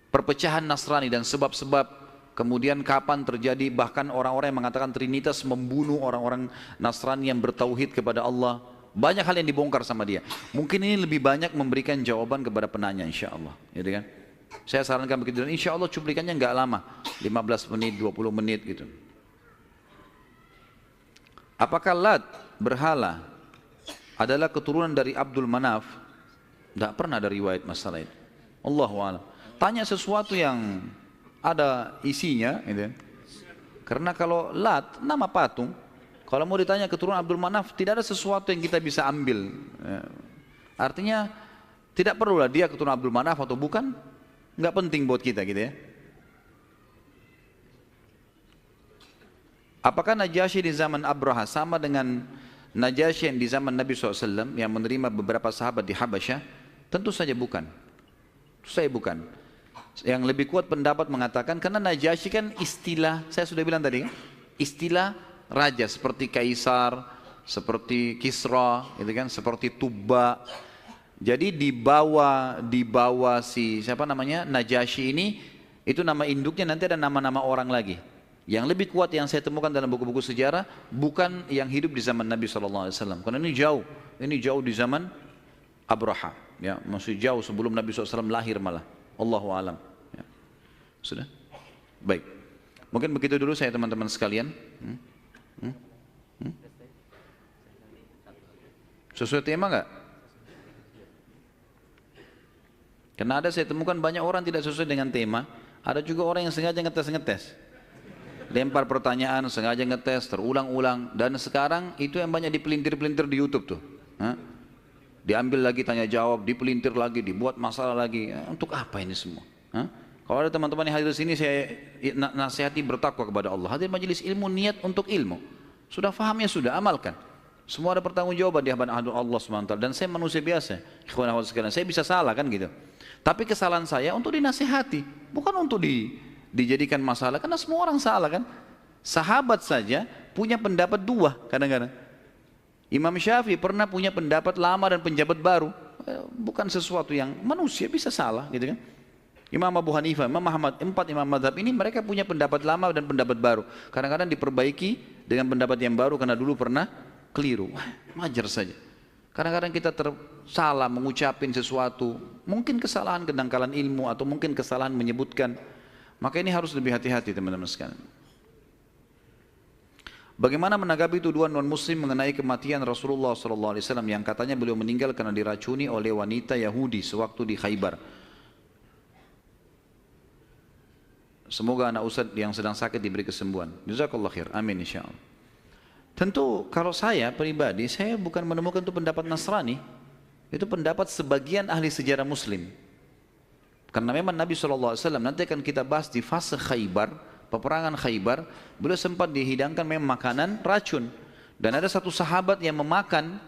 perpecahan Nasrani dan sebab-sebab, kemudian kapan terjadi, bahkan orang-orang yang mengatakan Trinitas membunuh orang-orang Nasrani yang bertauhid kepada Allah. Banyak hal yang dibongkar sama dia. Mungkin ini lebih banyak memberikan jawaban kepada penanya, insya Allah. Gitu kan? Saya sarankan begitu, dan insya Allah cuplikannya nggak lama, 15 menit, 20 menit gitu. Apakah Lat, berhala, adalah keturunan dari Abdul Manaf? Tidak pernah ada riwayat masalah itu. Allahu a'lam. Tanya sesuatu yang ada isinya, gitu. Karena kalau Lat, nama patung, kalau mau ditanya keturunan Abdul Manaf, tidak ada sesuatu yang kita bisa ambil. Artinya, tidak perlulah dia keturunan Abdul Manaf atau bukan, nggak penting buat kita gitu ya. Apakah Najasyi di zaman Abraha sama dengan Najasyi yang di zaman Nabi SAW yang menerima beberapa sahabat di Habasyah? Tentu saja bukan. Saya bukan. Yang lebih kuat pendapat mengatakan karena Najasyi kan istilah, saya sudah bilang tadi, istilah raja seperti Kaisar, seperti Kisra, gitu kan, seperti Tuba. Jadi di bawah si siapa namanya Najasyi ini, itu nama induknya, nanti ada nama-nama orang lagi. Yang lebih kuat yang saya temukan dalam buku-buku sejarah bukan yang hidup di zaman Nabi SAW. Karena ini jauh di zaman Abraha, ya, masih jauh sebelum Nabi SAW lahir malah. Allahu a'lam. Ya. Sudah? Baik. Mungkin begitu dulu saya teman-teman sekalian. Sesuai tema nggak? Karena ada saya temukan banyak orang tidak sesuai dengan tema. Ada juga orang yang sengaja ngetes. Lempar pertanyaan, sengaja ngetes, terulang-ulang. Dan sekarang itu yang banyak dipelintir-pelintir di YouTube tuh. Diambil lagi tanya jawab, dipelintir lagi, dibuat masalah lagi. Untuk apa ini semua? Kalau ada teman-teman yang hadir di sini, saya nasihati bertakwa kepada Allah. Hadir majelis ilmu, niat untuk ilmu. Sudah faham ya sudah, amalkan. Semua ada pertanggungjawaban di hadapan Allah SWT. Dan saya manusia biasa. Saya bisa salah kan gitu. Tapi kesalahan saya untuk dinasihati, bukan untuk dijadikan masalah, karena semua orang salah kan. Sahabat saja punya pendapat dua kadang-kadang. Imam Syafi'i pernah punya pendapat lama dan pendapat baru. Bukan sesuatu yang manusia bisa salah gitu kan. Imam Abu Hanifah, Imam Ahmad, 4 imam mazhab ini mereka punya pendapat lama dan pendapat baru. Kadang-kadang diperbaiki dengan pendapat yang baru karena dulu pernah keliru. Wajar saja. Kadang-kadang kita salah mengucapin sesuatu, mungkin kesalahan kedangkalan ilmu atau mungkin kesalahan menyebutkan. Maka ini harus lebih hati-hati teman-teman sekalian. Bagaimana menanggapi tuduhan non-muslim mengenai kematian Rasulullah SAW yang katanya beliau meninggal karena diracuni oleh wanita Yahudi sewaktu di Khaybar? Semoga anak Ustadz yang sedang sakit diberi kesembuhan. Jazakallah khair. Amin insyaallah. Tentu kalau saya pribadi, saya bukan menemukan itu pendapat Nasrani. Itu pendapat sebagian ahli sejarah muslim. Karena memang Nabi SAW, nanti akan kita bahas di fase Khaybar, peperangan Khaybar, beliau sempat dihidangkan memang makanan racun. Dan ada satu sahabat yang memakan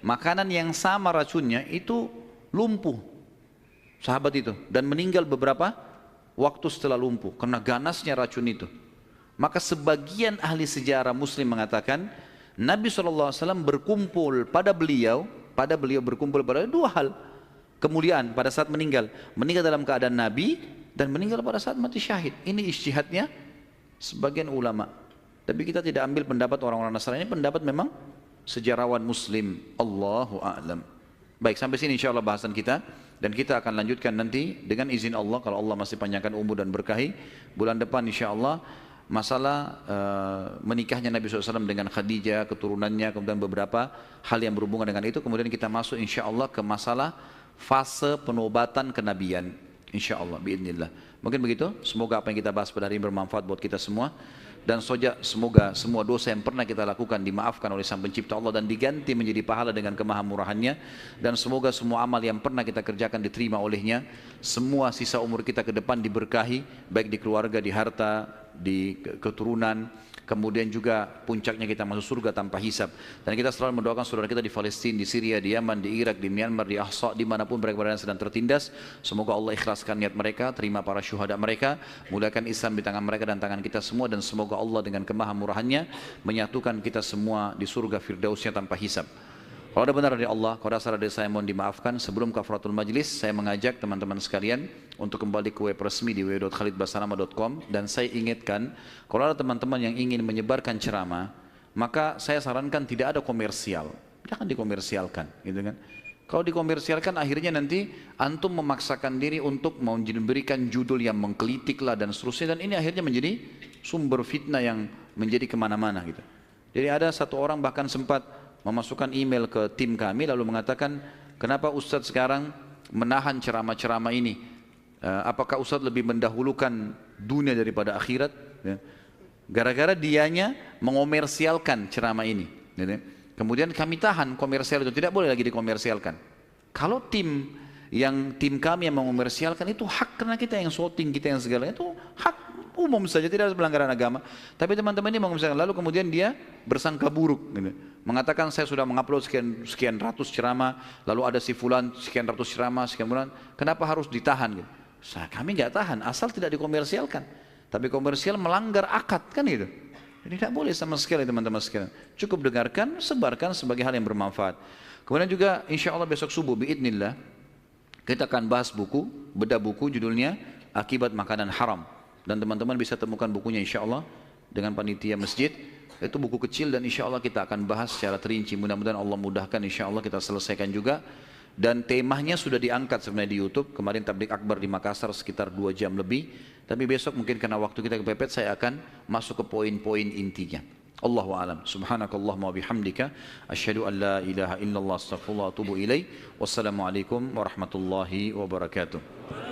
makanan yang sama racunnya, itu lumpuh. Sahabat itu. Dan meninggal beberapa waktu setelah lumpuh, karena ganasnya racun itu. Maka sebagian ahli sejarah muslim mengatakan, Nabi SAW berkumpul pada beliau berkumpul pada dua hal. Kemuliaan pada saat meninggal dalam keadaan Nabi dan meninggal pada saat mati syahid. Ini ijtihadnya sebagian ulama. Tapi kita tidak ambil pendapat orang-orang Nasrani, ini pendapat memang sejarawan muslim. Allahu a'lam. Baik, sampai sini insya Allah bahasan kita. Dan kita akan lanjutkan nanti dengan izin Allah, kalau Allah masih panjangkan umur dan berkahi, bulan depan insya Allah masalah menikahnya Nabi SAW dengan Khadijah, keturunannya, kemudian beberapa hal yang berhubungan dengan itu. Kemudian kita masuk insya Allah ke masalah fase penobatan kenabian, insya Allah, biidznillah. Mungkin begitu. Semoga apa yang kita bahas pada hari ini bermanfaat buat kita semua. Dan semoga semua dosa yang pernah kita lakukan dimaafkan oleh Sang Pencipta Allah dan diganti menjadi pahala dengan kemahamurahannya. Dan semoga semua amal yang pernah kita kerjakan diterima olehnya. Semua sisa umur kita ke depan diberkahi, baik di keluarga, di harta, di keturunan. Kemudian juga puncaknya kita masuk surga tanpa hisab. Dan kita selalu mendoakan saudara kita di Palestina, di Syria, di Yaman, di Irak, di Myanmar, di Ahsa, dimanapun mereka berada sedang tertindas. Semoga Allah ikhlaskan niat mereka, terima para syuhada mereka, muliakan Islam di tangan mereka dan tangan kita semua. Dan semoga Allah dengan kemahamurahannya menyatukan kita semua di surga firdausnya tanpa hisab. Kalau ada benar dari Allah, kalau ada salah dari saya mohon dimaafkan. Sebelum kafaratul majlis, saya mengajak teman-teman sekalian untuk kembali ke web resmi di www.khalidbasalamah.com. Dan saya ingatkan, kalau ada teman-teman yang ingin menyebarkan ceramah, maka saya sarankan tidak ada komersial. Jangan dikomersialkan, gitu kan. Kalau dikomersialkan akhirnya nanti antum memaksakan diri untuk memberikan judul yang menggelitik lah dan seterusnya. Dan ini akhirnya menjadi sumber fitnah yang menjadi kemana-mana gitu. Jadi ada satu orang bahkan sempat memasukkan email ke tim kami lalu mengatakan, kenapa Ustadz sekarang menahan ceramah-ceramah ini? Apakah Ustadz lebih mendahulukan dunia daripada akhirat? Gara-gara dianya mengomersialkan ceramah ini. Kemudian kami tahan komersial itu, tidak boleh lagi dikomersialkan. Kalau tim kami yang mengomersialkan itu hak, karena kita yang shooting, kita yang segala itu hak umum saja, tidak ada pelanggaran agama. Tapi teman-teman ini mengomersialkan, lalu kemudian dia bersangka buruk, gitu. Mengatakan saya sudah mengupload sekian ratus ceramah, lalu ada si fulan sekian ratus ceramah, sekian bulan, kenapa harus ditahan? Gitu. Kami nggak tahan, asal tidak dikomersialkan. Tapi komersial melanggar akad kan gitu. Jadi tidak boleh sama sekali teman-teman sekalian. Cukup dengarkan, sebarkan sebagai hal yang bermanfaat. Kemudian juga insya Allah besok subuh biidznillah kita akan bahas buku, bedah buku judulnya Akibat Makanan Haram. Dan teman-teman bisa temukan bukunya insya Allah dengan panitia masjid. Itu buku kecil dan insya Allah kita akan bahas secara terinci. Mudah-mudahan Allah mudahkan, insya Allah kita selesaikan juga. Dan temanya sudah diangkat sebenarnya di YouTube. Kemarin tablik akbar di Makassar sekitar 2 jam lebih. Tapi besok mungkin karena waktu kita kepepet, saya akan masuk ke poin-poin intinya. Allahu a'lam. Subhanakallahumma wa bihamdika asyhadu an la ilaha illallah astaghfirullah wa atubu ilaih. Wassalamualaikum warahmatullahi wabarakatuh.